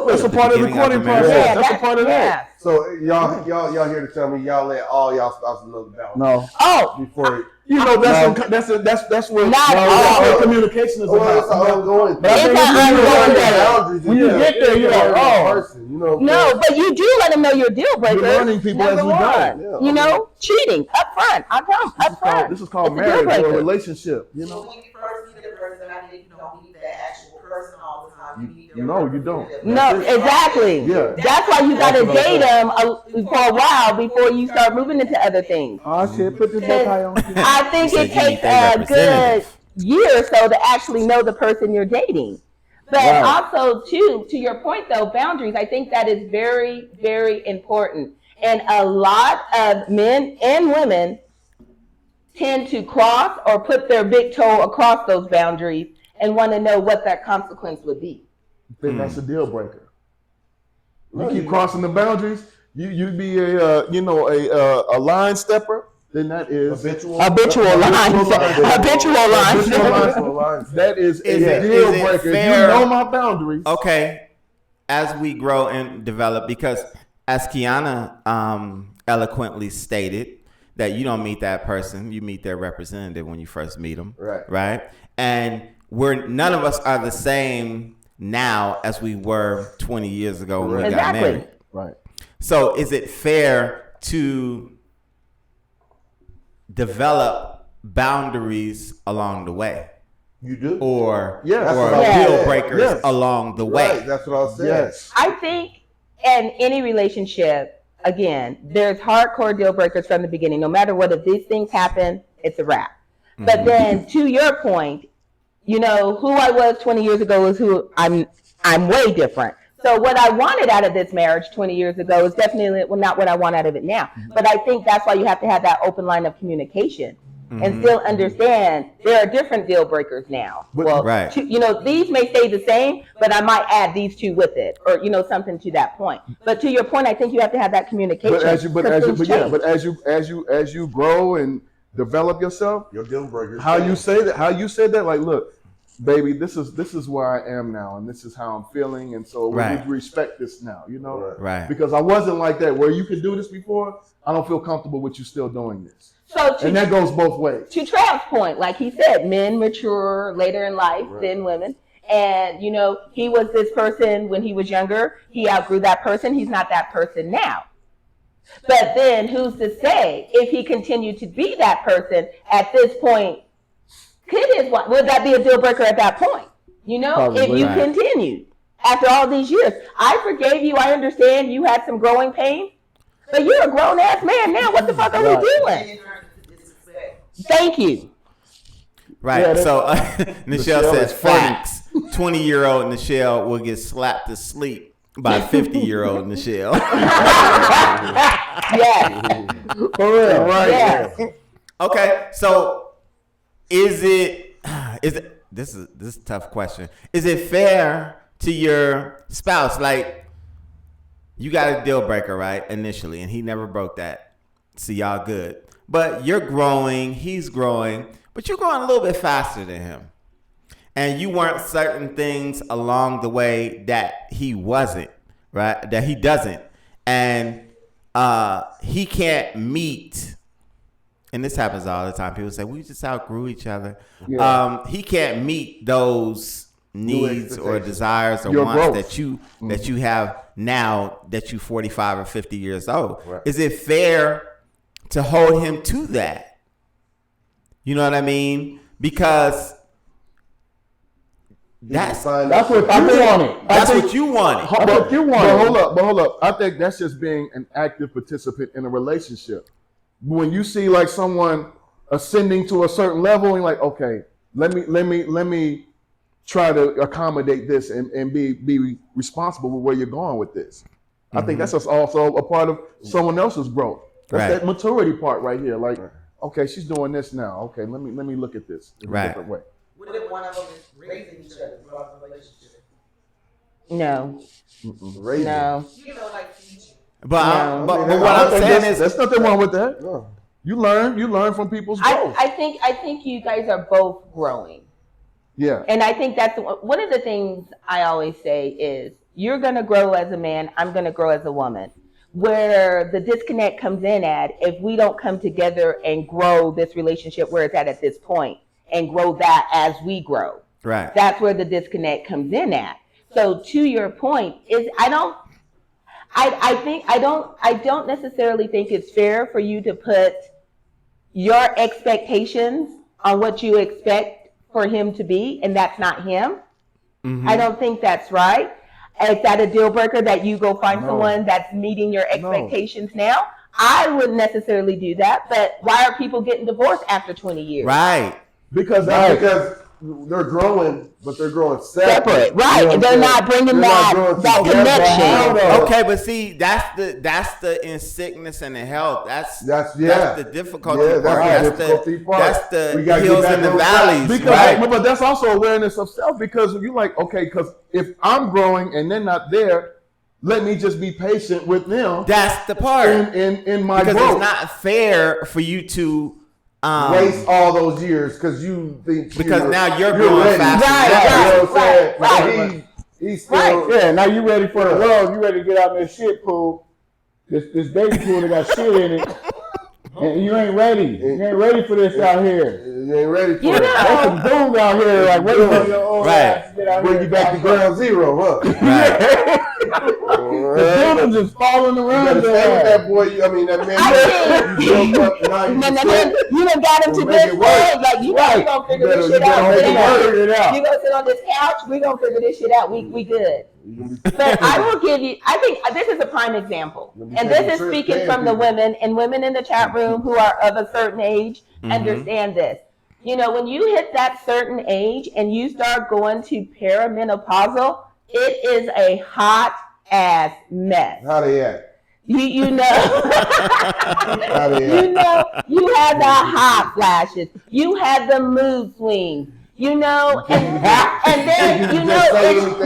That's a part of the courting process. Yeah, that's a part of that. So y'all here to tell me y'all let all y'all spouses know the boundaries? No. Oh. Before that's where Not all. communication is well, it's about. ongoing. It's an ongoing thing. When you get there, you're like, person, you know. No, but you do let them know your deal breaker. We're learning people as we go. You know, cheating up front. I tell them up front. This is called It's a deal marriage or a breaker. relationship. You So know. when you first meet a person, I mean, you don't meet that actual person all the time. You meet their No, you don't. No, exactly. Yeah. That's why you gotta date them for a while before you start moving into other things. Oh shit, put this bow tie on. I think it takes a good year or so to actually know the person you're dating. But also, too, to your point though, boundaries, I think that is very, very important. And a lot of men and women tend to cross or put their big toe across those boundaries and want to know what that consequence would be. Then that's a deal breaker. You keep crossing the boundaries. You be a line stepper. Then that is habitual line. That is a Is deal it breaker. fair? You know my boundaries. Okay, as we grow and develop, because as Kiana eloquently stated, that you don't meet that person, you meet their representative when you first meet them, right? And none of us are the same now as we were 20 years ago when we got married. Right. So is it fair to develop boundaries along the way? You do? Or Yes. deal breakers along the way? Right, that's what I was saying. Yes. I think in any relationship, again, there's hardcore deal breakers from the beginning. No matter what, if these things happen, it's a wrap. But then to your point, you know, who I was 20 years ago is who I'm way different. So what I wanted out of this marriage 20 years ago is definitely not what I want out of it now. But I think that's why you have to have that open line of communication and still understand there are different deal breakers now. Well, right. you know, these may stay the same, but I might add these two with it, or you know, something to that point. But to your point, I think you have to have that communication. But as you grow and develop yourself, Your deal breakers. how you said that, like, look, baby, this is where I am now, and this is how I'm feeling, and so we respect this now, you know, Right. Because I wasn't like that where you could do this before. I don't feel comfortable with you still doing this. So And that goes both ways. to Trav's point, like he said, men mature later in life than women. And, you know, he was this person when he was younger. He outgrew that person. He's not that person now. But then who's to say if he continued to be that person at this point, would that be a deal breaker at that point? You know, Probably if you continued after all these years. I forgave you. I understand you had some growing pains. But you're a grown ass man now. What the fuck are we doing? Thank you. Right. Yeah, so Nichelle says is funny. facts. 20-year-old Nichelle will get slapped to sleep by 50-year-old Nichelle. Yes. For real, right? Yes. Okay. So is it this is a tough question. Is it fair to your spouse, like, you got a deal breaker, right, initially, and he never broke that. So y'all good. But you're growing, he's growing, but you're growing a little bit faster than him. And you weren't certain things along the way that he wasn't, right? That he doesn't. And he can't meet, and this happens all the time. People say, we just outgrew each other. Yeah. He can't meet those needs or desires or Your wants growth. that you have now that you 45 or 50 years old. Right. Is it fair to hold him to that? You know what I mean? Because that's what you wanted. That's what you wanted. That's what you wanted. But hold up. I think that's just being an active participant in a relationship. When you see like someone ascending to a certain level, and you're like, okay, let me try to accommodate this and be responsible with where you're going with this. I think that's just also a part of someone else's growth. That's that maturity part right here. Like, okay, she's doing this now. Okay, let me look at this in a different way. What if one of them is raising each other throughout the relationship? No. Raising. No. You know, like teaching. But what I'm saying is, there's nothing wrong with that. No. You learn from people's growth. I think you guys are both growing. Yeah. And I think that's one of the things I always say is you're going to grow as a man. I'm going to grow as a woman. Where the disconnect comes in at, if we don't come together and grow this relationship where it's at this point and grow that as we grow. right. That's where the disconnect comes in at. So to your point is I don't necessarily think it's fair for you to put your expectations on what you expect for him to be, and that's not him. Mm-hmm. I don't think that's right. Is that a deal breaker that you go find someone that's meeting your expectations now? I wouldn't necessarily do that, but why are people getting divorced after 20 years? Right. Because They're growing, but they're growing separate. Right. You know what They're I'm not saying? bringing They're not that growing connection. together. Okay, but see, that's the in sickness and in health. That's the difficulty Yeah, part. that's the difficulty part. That's We the gotta get hills back and the on valleys. track. Because, but that's also awareness of self, because you're like, okay, because if I'm growing and they're not there, let me just be patient with them. That's the part. In my because growth. it's not fair for you to waste all those years because you think now you're growing ready. faster. You know what I'm saying? He's still Yeah, now you ready for the world. You ready to get out in this shit pool. This baby pool that got shit in it. And you ain't ready. You ain't ready for this out here. You ain't ready for it. There's some dudes out here like waiting for your old ass to get out Bring here. you back to ground zero, huh? Right. The buildings is falling You around gotta your stay with ass. that boy. I mean, that man. You broke up and now You done got him to We'll this make it work. point. Like, you gonna figure this You shit better out. hold Sit the down. word. Figure it out. You gonna sit on this couch? We gonna figure this shit out. We good. But I will give you, I think this is a prime example. And this is speaking from the women, and women in the chat room who are of a certain age understand this. You know, when you hit that certain age and you start going to perimenopausal, it is a hot ass mess. How they act? You know, you know, you had the hot flashes, you had the mood swings, you know, and then you know,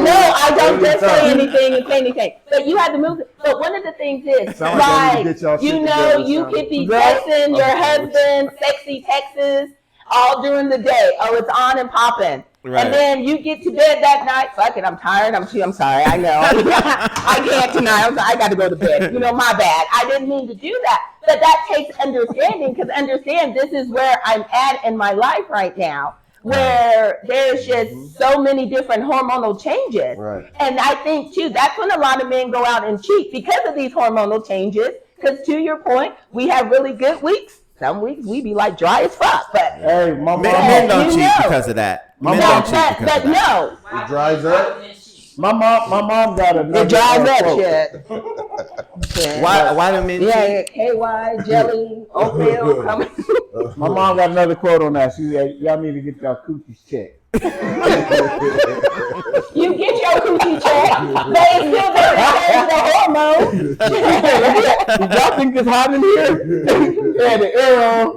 no, I don't just say anything and say anything, but you had the mood. But one of the things is, like, you know, you could be texting your husband sexy texts all during the day. Oh, it's on and popping. Right. And then you get to bed that night. Fuck it, I'm tired. I'm sorry. I know. I can't tonight. I got to go to bed. You know, my bad. I didn't mean to do that. But that takes understanding, because understand this is where I'm at in my life right now, where there's just so many different hormonal changes. Right. And I think too, that's when a lot of men go out and cheat because of these hormonal changes. Because to your point, we have really good weeks. Some weeks we be like dry as fuck, but hey, my mom, men don't cheat because of that. Men don't cheat because of that. No, it dries up. My mom got a. It dries up, shit. Why do men cheat? Yeah, KY, jelly, oatmeal. My mom got another quote on that. She said, "Y'all need to get y'all coochies checked." You get your coochie check, but it's still the hormone. Y'all think it's hot in here? Yeah, the air on.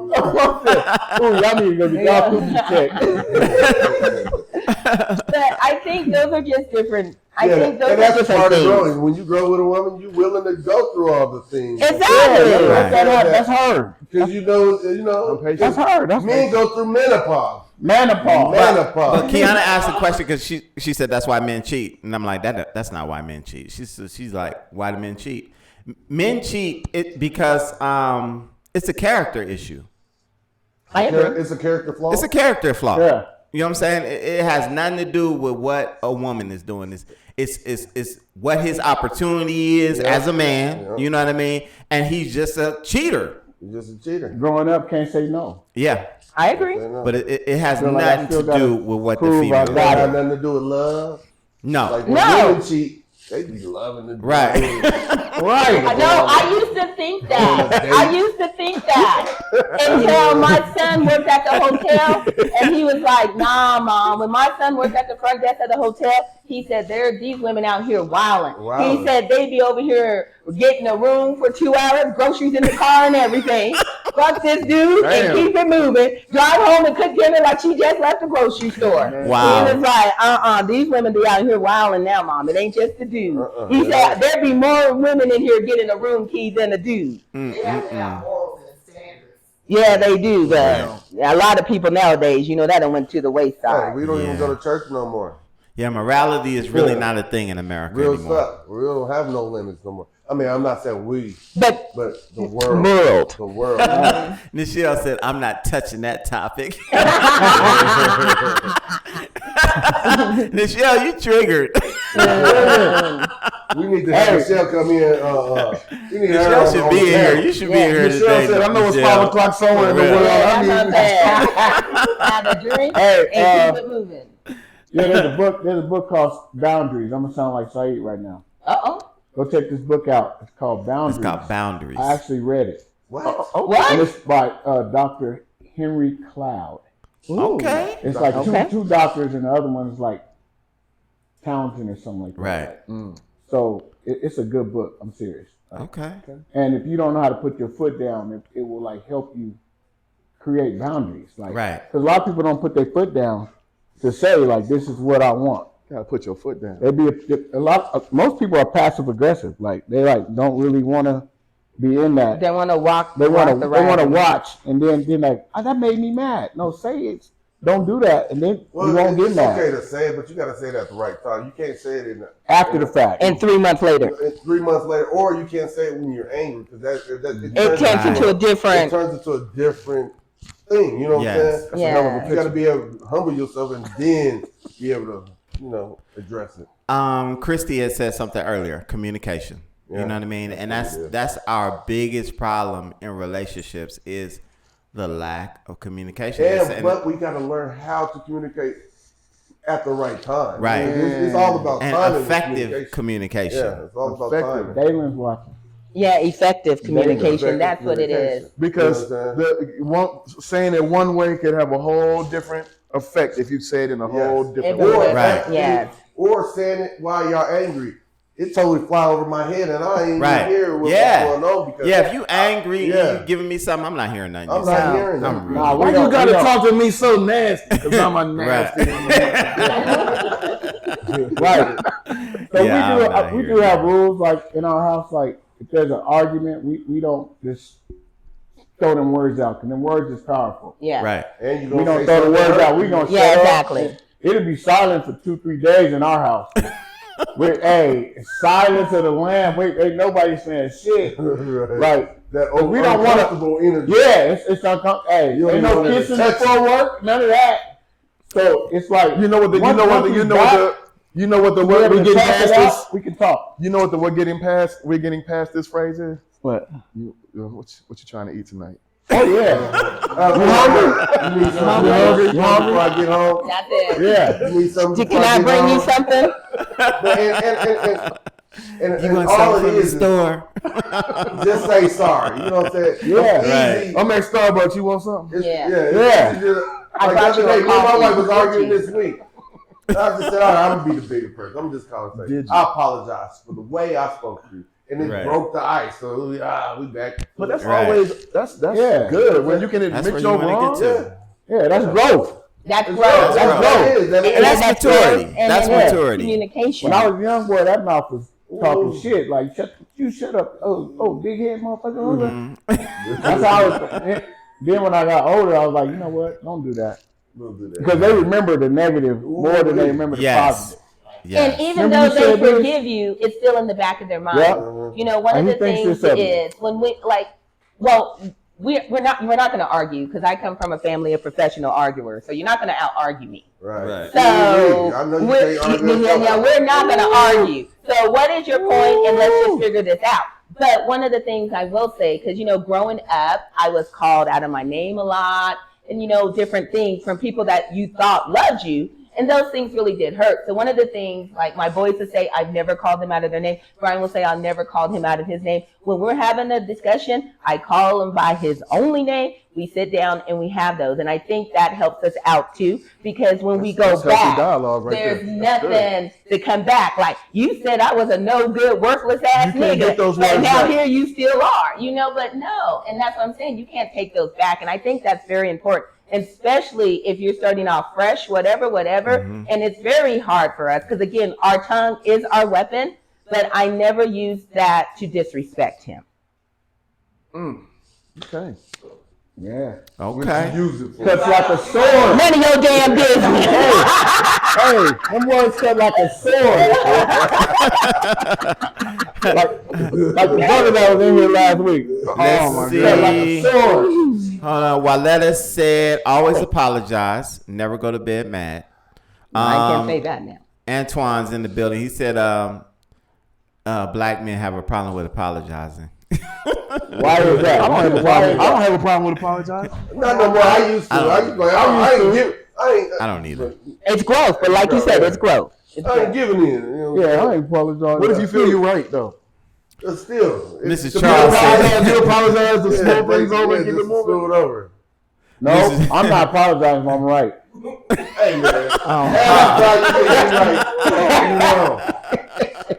Ooh, y'all need to go get y'all coochie checked. But I think those are just different. I Yeah, think those and are that's different part of things. growing. When you grow with a woman, you're willing to go through all the things. Exactly. That's her. Because you know, That's her. That's men go through menopause. Menopause. But Kiana asked a question because she said that's why men cheat, and I'm like that's not why men cheat. She's like, why do men cheat? Men cheat because it's a character issue. I agree. It's a character flaw. It's a character flaw. Yeah. You know what I'm saying? It has nothing to do with what a woman is doing. It's what his opportunity is as a man. Yeah. You know what I mean? And he's just a cheater. He's just a cheater. Growing up, can't say no. Yeah. I agree. But it has nothing to do with what the female It has nothing to do with love. No. Like when women cheat, they be loving the right. Right. No, I used to think that. Until my son worked at the hotel, and he was like, "Nah, Mom." When my son worked at the front desk at the hotel, he said, "There are these women out here wilding." He said they be over here getting a room for 2 hours, groceries in the car and everything. Fuck this dude and keep it moving. Drive home and cook dinner like she just left the grocery store. Wow. He was like, these women be out here wilding now, Mom. It ain't just a dude. He said there be more women in here getting a room key than a dude. Yeah, they do, but a lot of people nowadays, you know, that done went to the wayside. Hey, we don't even go to church no more. Yeah, morality is really not a thing in America Real anymore. stuff. We don't have no limits no more. I mean, I'm not saying we, but the world. The world. Nichelle said, "I'm not touching that topic." Nichelle, you triggered. We need to have Michelle come in. We need Michelle should be in here. You should be in here today. Said, "I know it's 5 o'clock somewhere in the world." Have a drink and keep it moving. Yeah, there's a book called Boundaries. I'm gonna sound like Sayyid right now. Go check this book out. It's called Boundaries. It's called Boundaries. I actually read it. What? And it's by Dr. Henry Cloud. Okay. It's like two doctors, and the other one's like Townsend or something like that. Right. So it's a good book. I'm serious. Okay. And if you don't know how to put your foot down, it will like help you create boundaries. Like, right. Because a lot of people don't put their foot down to say like, this is what I want. You gotta put your foot down. They be most people are passive aggressive. Like they like don't really want to be in that. They want to walk. They want to watch, and then like, that made me mad. No, say it. Don't do that, and then you won't get mad. It's okay to say it, but you gotta say it at the right time. You can't say it after the fact. And 3 months later. 3 months later, or you can't say it when you're angry because it turns into a different. It turns into a different thing. You know what I'm saying? Yeah. You gotta be able to humble yourself and then be able to, address it. Christy had said something earlier. Communication. Yeah. You know what I mean? And that's our biggest problem in relationships is the lack of communication. But we got to learn how to communicate at the right time. Right. It's all about And timing. effective communication. Yeah, it's all about timing. Dalen's watching. Yeah, effective communication. Effective That's what it communication. is. Because You know what I'm saying it one way could have a whole different effect if you say it in a whole different Everywhere. way. Right. Yes. Or saying it while y'all angry. It totally fly over my head and I ain't Right. even hear what's Yeah. going on because Yeah, if you angry Yeah. and you giving me something, I'm not hearing nothing. I'm you not say. hearing I'm that. really- Nah, Why you gotta talk to me so nasty? Because I'm a nasty. Right. So Yeah, I'm not we do hearing have that. rules like in our house. Like if there's an argument, we don't just throw them words out because them words is powerful. Yeah. Right. And you We gonna don't say throw the something words hurt out. We you. gonna Yeah, shut exactly. up. It'll be silent for 2-3 days in our house. Silence of the lamb. Ain't nobody saying shit. Right. That We don't want to. uncomfortable energy. Yeah, it's uncomfortable. Hey, You don't ain't even no wanna kissing touch before work. None of that. So it's like You know what the once we word we're getting talk past it this. out, we can talk. You know what the we're getting past this phrase is? What? What you trying to eat tonight? Oh yeah. You hungry? You need something hungry? before I get home? That's it. Yeah. You need something Can before I get bring you home? something? And You want all something it from the is store? just say sorry. You know what I'm saying? Yeah. It's easy. I'm at Starbucks. You want something? It's, Yeah. it's easy to- I like brought the you other a day, me and my coffee wife was with arguing cheese. this week. And I just said, all right, I'm gonna be the bigger person. I'm just calling and say, Did you? I apologize for the way I spoke to you. And it Right. broke the ice. So we back. But that's Right. always that's Yeah. good when you can That's where admit you your want wrong. to get to. Yeah, that's growth. That's That's growth. That's what it is. That And is. that's maturity. And That's then maturity. communication. When I was a young boy, that mouth was talking Ooh. shit. Like shut up. Oh, big head motherfucker. Mm-hmm. That's how I was. Then when I got older, I was like, you know what? Don't do that. We'll do that. Because they remember the negative more than they remember the Yes. positive. Yes. And even Remember though you they said this? forgive you, it's still in the back of their mind. Yeah. You know, one And of he the thinks things this of you. is when we like, well, we're not going to argue because I come from a family of professional arguers. So you're not going to out argue me. Right. So I know you we're, can't argue. we're not going to argue. So what is your point? And let's just figure this out. But one of the things I will say, because growing up, I was called out of my name a lot, and different things from people that you thought loved you. And those things really did hurt. So one of the things, like my boys would say, I've never called them out of their name. Brian will say, I'll never called him out of his name. When we're having a discussion, I call him by his only name. We sit down and we have those. And I think that helps us out too, because when we go That's healthy back, dialogue right there's there. That's nothing to come back. Like you said, I was a no good, worthless ass You can't get nigga. those But words now back. here you still are, but no. And that's what I'm saying. You can't take those back. And I think that's very important, especially if you're starting off fresh, whatever. Mm-hmm. And it's very hard for us because, again, our tongue is our weapon, but I never use that to disrespect him. Okay. Yeah. Okay. Use it for Cuts like a sword. None of your damn business. Hey, them words cut like a sword. like the brother that was in here last week. Let's see. Cut like a sword. Hold on. Walletta said, always apologize. Never go to bed mad. I can't say that now. Antoine's in the building. He said, black men have a problem with apologizing. Why is that? I don't have a problem with apologizing. Not no more. I used to. I don't either. It's growth, but like you said, it's growth. I ain't giving in. Yeah, I ain't apologize. What if you feel you're right though? But still, Mrs. Charles said, You apologize to small things over and keep it just moving. smooth over. No, I'm not apologizing if I'm right. Hey man, that's why you get it right.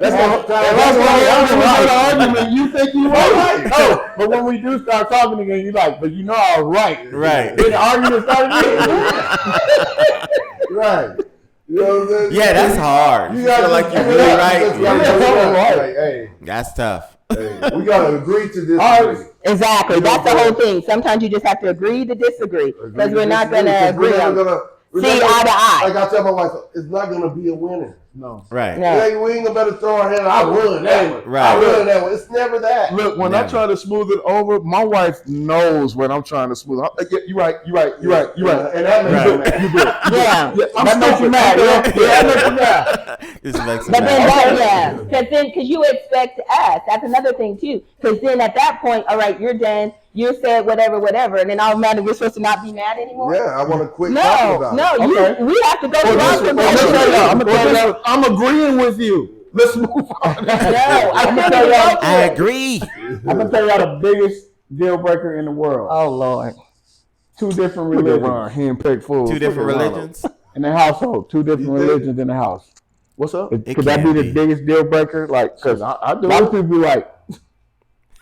That's why I'm the argument. You think you right? No, but when we do start talking again, you're like, but I was right. right. Then the argument started again. Right. You know what I'm saying? Yeah, that's hard. You feel like you're really right. Hey, That's tough. we gotta agree to this. Exactly. That's the whole thing. Sometimes you just have to agree to disagree because we're not going to agree on see eye to eye. Like I tell my wife, it's not gonna be a winner. No. Right. No. We ain't gonna better throw our hand. I won that one. Right. I won that one. It's never that. Look, when I Never. try to smooth it over, my wife knows when I'm trying to smooth it. Yeah, you're right. And that makes Right. me mad. You good. Yeah. That makes you mad. Yeah, that makes you mad. This makes But then sense. because you expect us. That's another thing too. Because then at that point, all right, you're done. you said whatever, and then automatically we're supposed to not be mad anymore? Yeah, I want to quit talking about No, it. we have to go through our progression. I'm agreeing with you. Let's move on. I agree. I'm gonna tell y'all the biggest deal breaker in the world. Oh Lord. 2 different religions. Hand-picked fools. 2 different religions. In the household. 2 different religions in the house. What's up? Could that be the biggest deal breaker? Like, because I do a lot of people be like,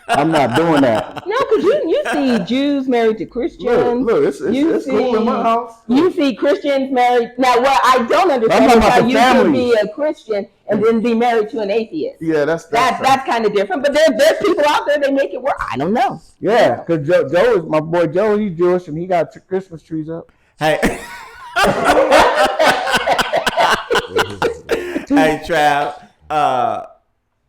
I'm not doing that. No, because you see Jews married to Christians. Look, it's cool in my house. You see Christians married. Now, what I don't understand is how you can be a Christian and then be married to an atheist. Yeah, that's kind of different. But there's people out there, they make it work. I don't know. Yeah, because Joe is my boy Joe. He's Jewish and he got Christmas trees up. Hey. Hey, Trav.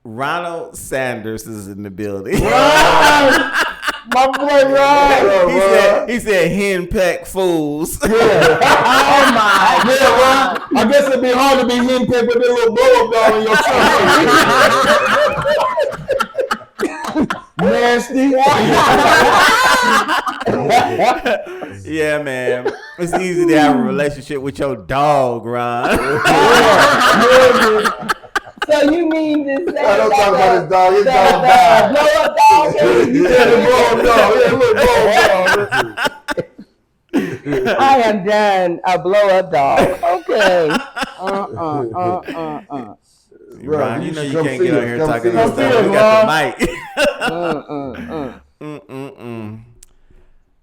Ronald Sanders is in the building. My boy Ron. He said henpecked fools. Yeah. Oh my God. I guess it'd be hard to be henpecked with that little blow up doll in your tongue. Nasty. Yeah, man. It's easy to have a relationship with your dog, Ron. So you mean to say I don't talk about his dog. His dog died. blow up dog? I am done. A blow up dog. Okay. Ron, you know you can't get on here Come talking see this us. stuff. We got the mic.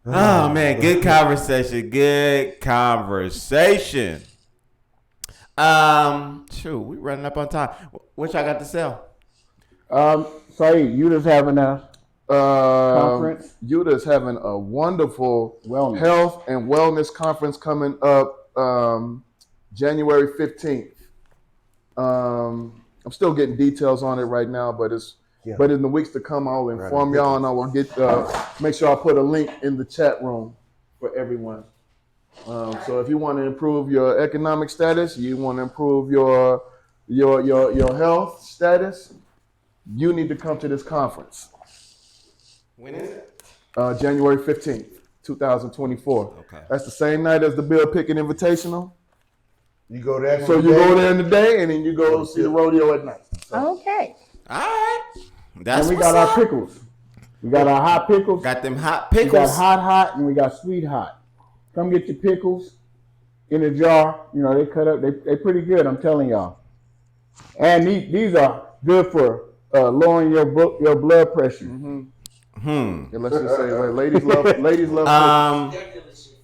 Oh man, good conversation. Shoot, we running up on time. What y'all got to sell? Sayyid, you just having a conference? UDA's having a wonderful Wellness. health and wellness conference coming up January 15th. I'm still getting details on it right now, but but in the weeks to come, I'll inform y'all, and I will make sure I put a link in the chat room for everyone. So if you want to improve your economic status, you want to improve your health status, you need to come to this conference. When is it? January 15th, 2024. Okay. That's the same night as the Bill Pickett Invitational. You go there. So you go there in the day, and then you go see the rodeo at night. Okay. All right. That's And we what's got up. our pickles. We got our hot pickles. Got them hot We pickles. got hot, and we got sweet hot. Come get your pickles in a jar. You know, they cut up. They pretty good, I'm telling y'all. And these are good for lowering your blood pressure. And let's just say, ladies love pickles.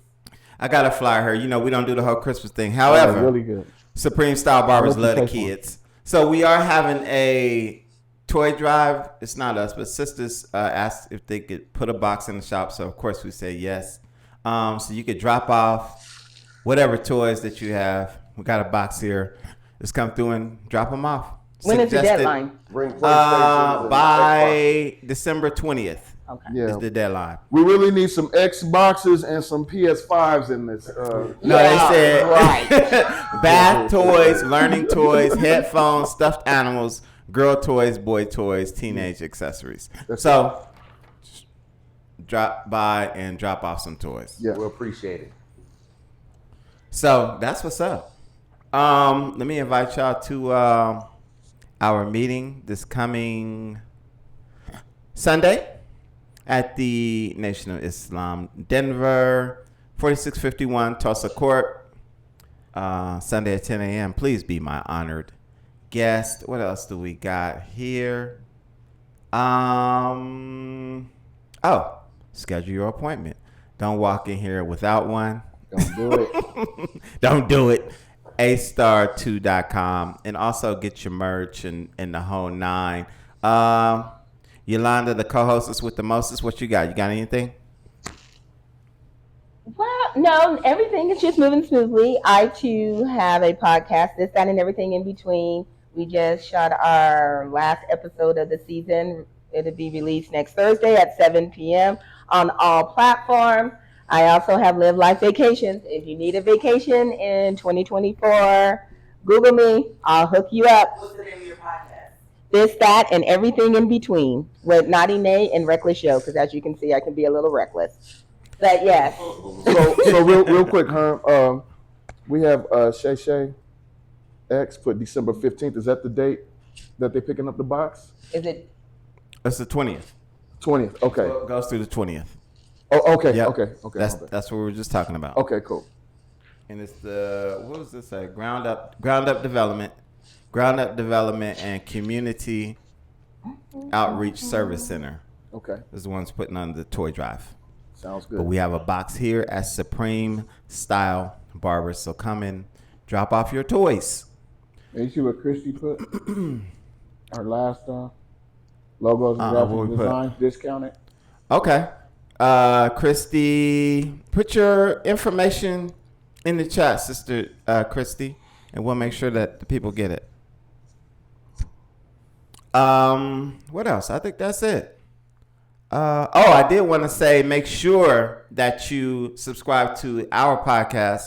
I got a flyer here. You know, we don't do the whole Christmas thing. However, really good. Supreme Style Barbers Let me love the taste one. kids. So we are having a toy drive. It's not us, but sisters asked if they could put a box in the shop. So of course we say yes. So you could drop off whatever toys that you have. We got a box here. Just come through and drop them off. When is the Suggested, deadline? Bring PlayStations and by December 20th Okay. Yeah. is the deadline. We really need some Xboxes and some PS5s in this. No, they said bath toys, learning toys, headphones, stuffed animals, girl toys, boy toys, teenage accessories. So drop by and drop off some toys. Yeah. We'll appreciate it. So that's what's up. Let me invite y'all to our meeting this coming Sunday at the Nation of Islam, Denver, 4651 Tulsa Court, Sunday at 10 a.m. Please be my honored guest. What else do we got here? Schedule your appointment. Don't walk in here without one. Don't do it. Don't do it. astar2.com, and also get your merch and the whole nine. Yolanda, the co-hostess with the mostest, what you got? You got anything? Well, no, everything is just moving smoothly. I too have a podcast, this, that, and everything in between. We just shot our last episode of the season. It'll be released next Thursday at 7 p.m. on all platforms. I also have Live Life Vacations. If you need a vacation in 2024, Google me. I'll hook you up. What's the name of your podcast? this, that, and everything in between with Naughty Nay and Reckless Show, because as you can see, I can be a little reckless. But yes. So real quick, Herm, we have Shay Shay X put December 15th. Is that the date that they're picking up the box? Is it? It's the 20th. 20th. Okay. So it goes through the 20th. Oh, okay. Yep. Okay. That's what we were just talking about. Okay, cool. And it's the, what was this? Ground up development and community outreach service center. Okay. This is the one's putting on the toy drive. Sounds good. But we have a box here at Supreme Style Barbershop. So come and drop off your toys. And you see what Christy put? Our last logos and graphic design discounted. Okay. Christy, put your information in the chat, Sister Christy, and we'll make sure that the people get it. What else? I think that's it. I did want to say, make sure that you subscribe to our podcast,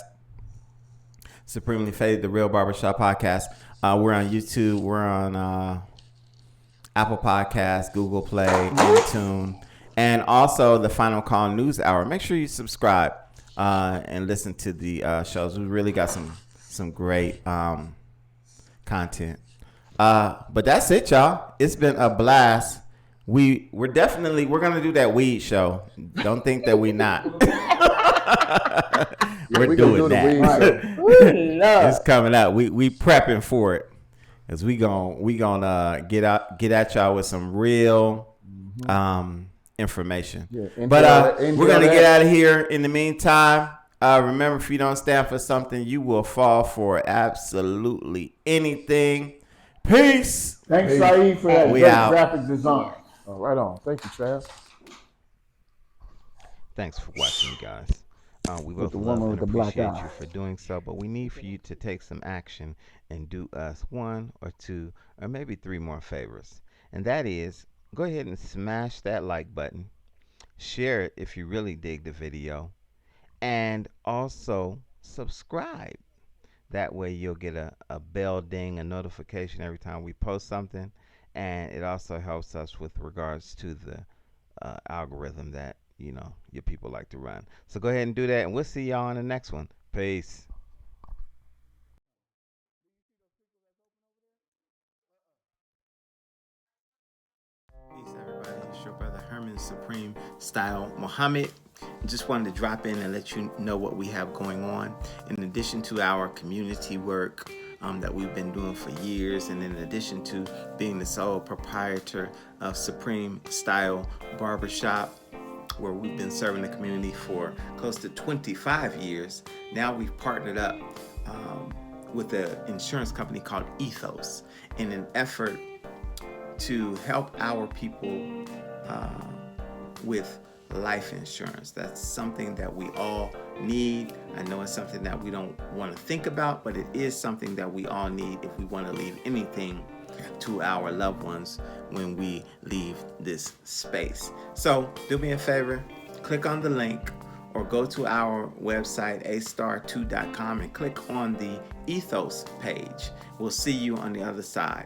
Supremely Faded, the Real Barbershop Podcast. We're on YouTube. We're on Apple Podcasts, Google Play, iTunes, and also the Final Call News Hour. Make sure you subscribe and listen to the shows. We really got some great content. But that's it, y'all. It's been a blast. We're gonna do that weed show. Don't think that we're not. We're doing that. It's coming out. We prepping for it. Cause we gonna get at y'all with some real information. Yeah, but we're gonna get out of here. In the meantime, remember, if you don't stand for something, you will fall for absolutely anything. Peace. Thanks, Sayyid, for that great graphic design. Right on. Thank you, Trav. Thanks for watching, guys. We both love and appreciate you for doing so, but we need for you to take some action and do us 1 or 2 or maybe 3 more favors. And that is, go ahead and smash that like button, share it if you really dig the video, and also subscribe. That way you'll get a bell ding, a notification every time we post something, and it also helps us with regards to the algorithm that your people like to run. So go ahead and do that, and we'll see y'all on the next one. Peace. Peace, everybody. It's your brother Herman Supreme Style Muhammad. Just wanted to drop in and let you know what we have going on. In addition to our community work that we've been doing for years, and in addition to being the sole proprietor of Supreme Style Barbershop, where we've been serving the community for close to 25 years, now we've partnered up with an insurance company called Ethos in an effort to help our people with life insurance. That's something that we all need. I know it's something that we don't want to think about, but it is something that we all need if we want to leave anything to our loved ones when we leave this space. So do me a favor, click on the link or go to our website astar2.com and click on the Ethos page. We'll see you on the other side.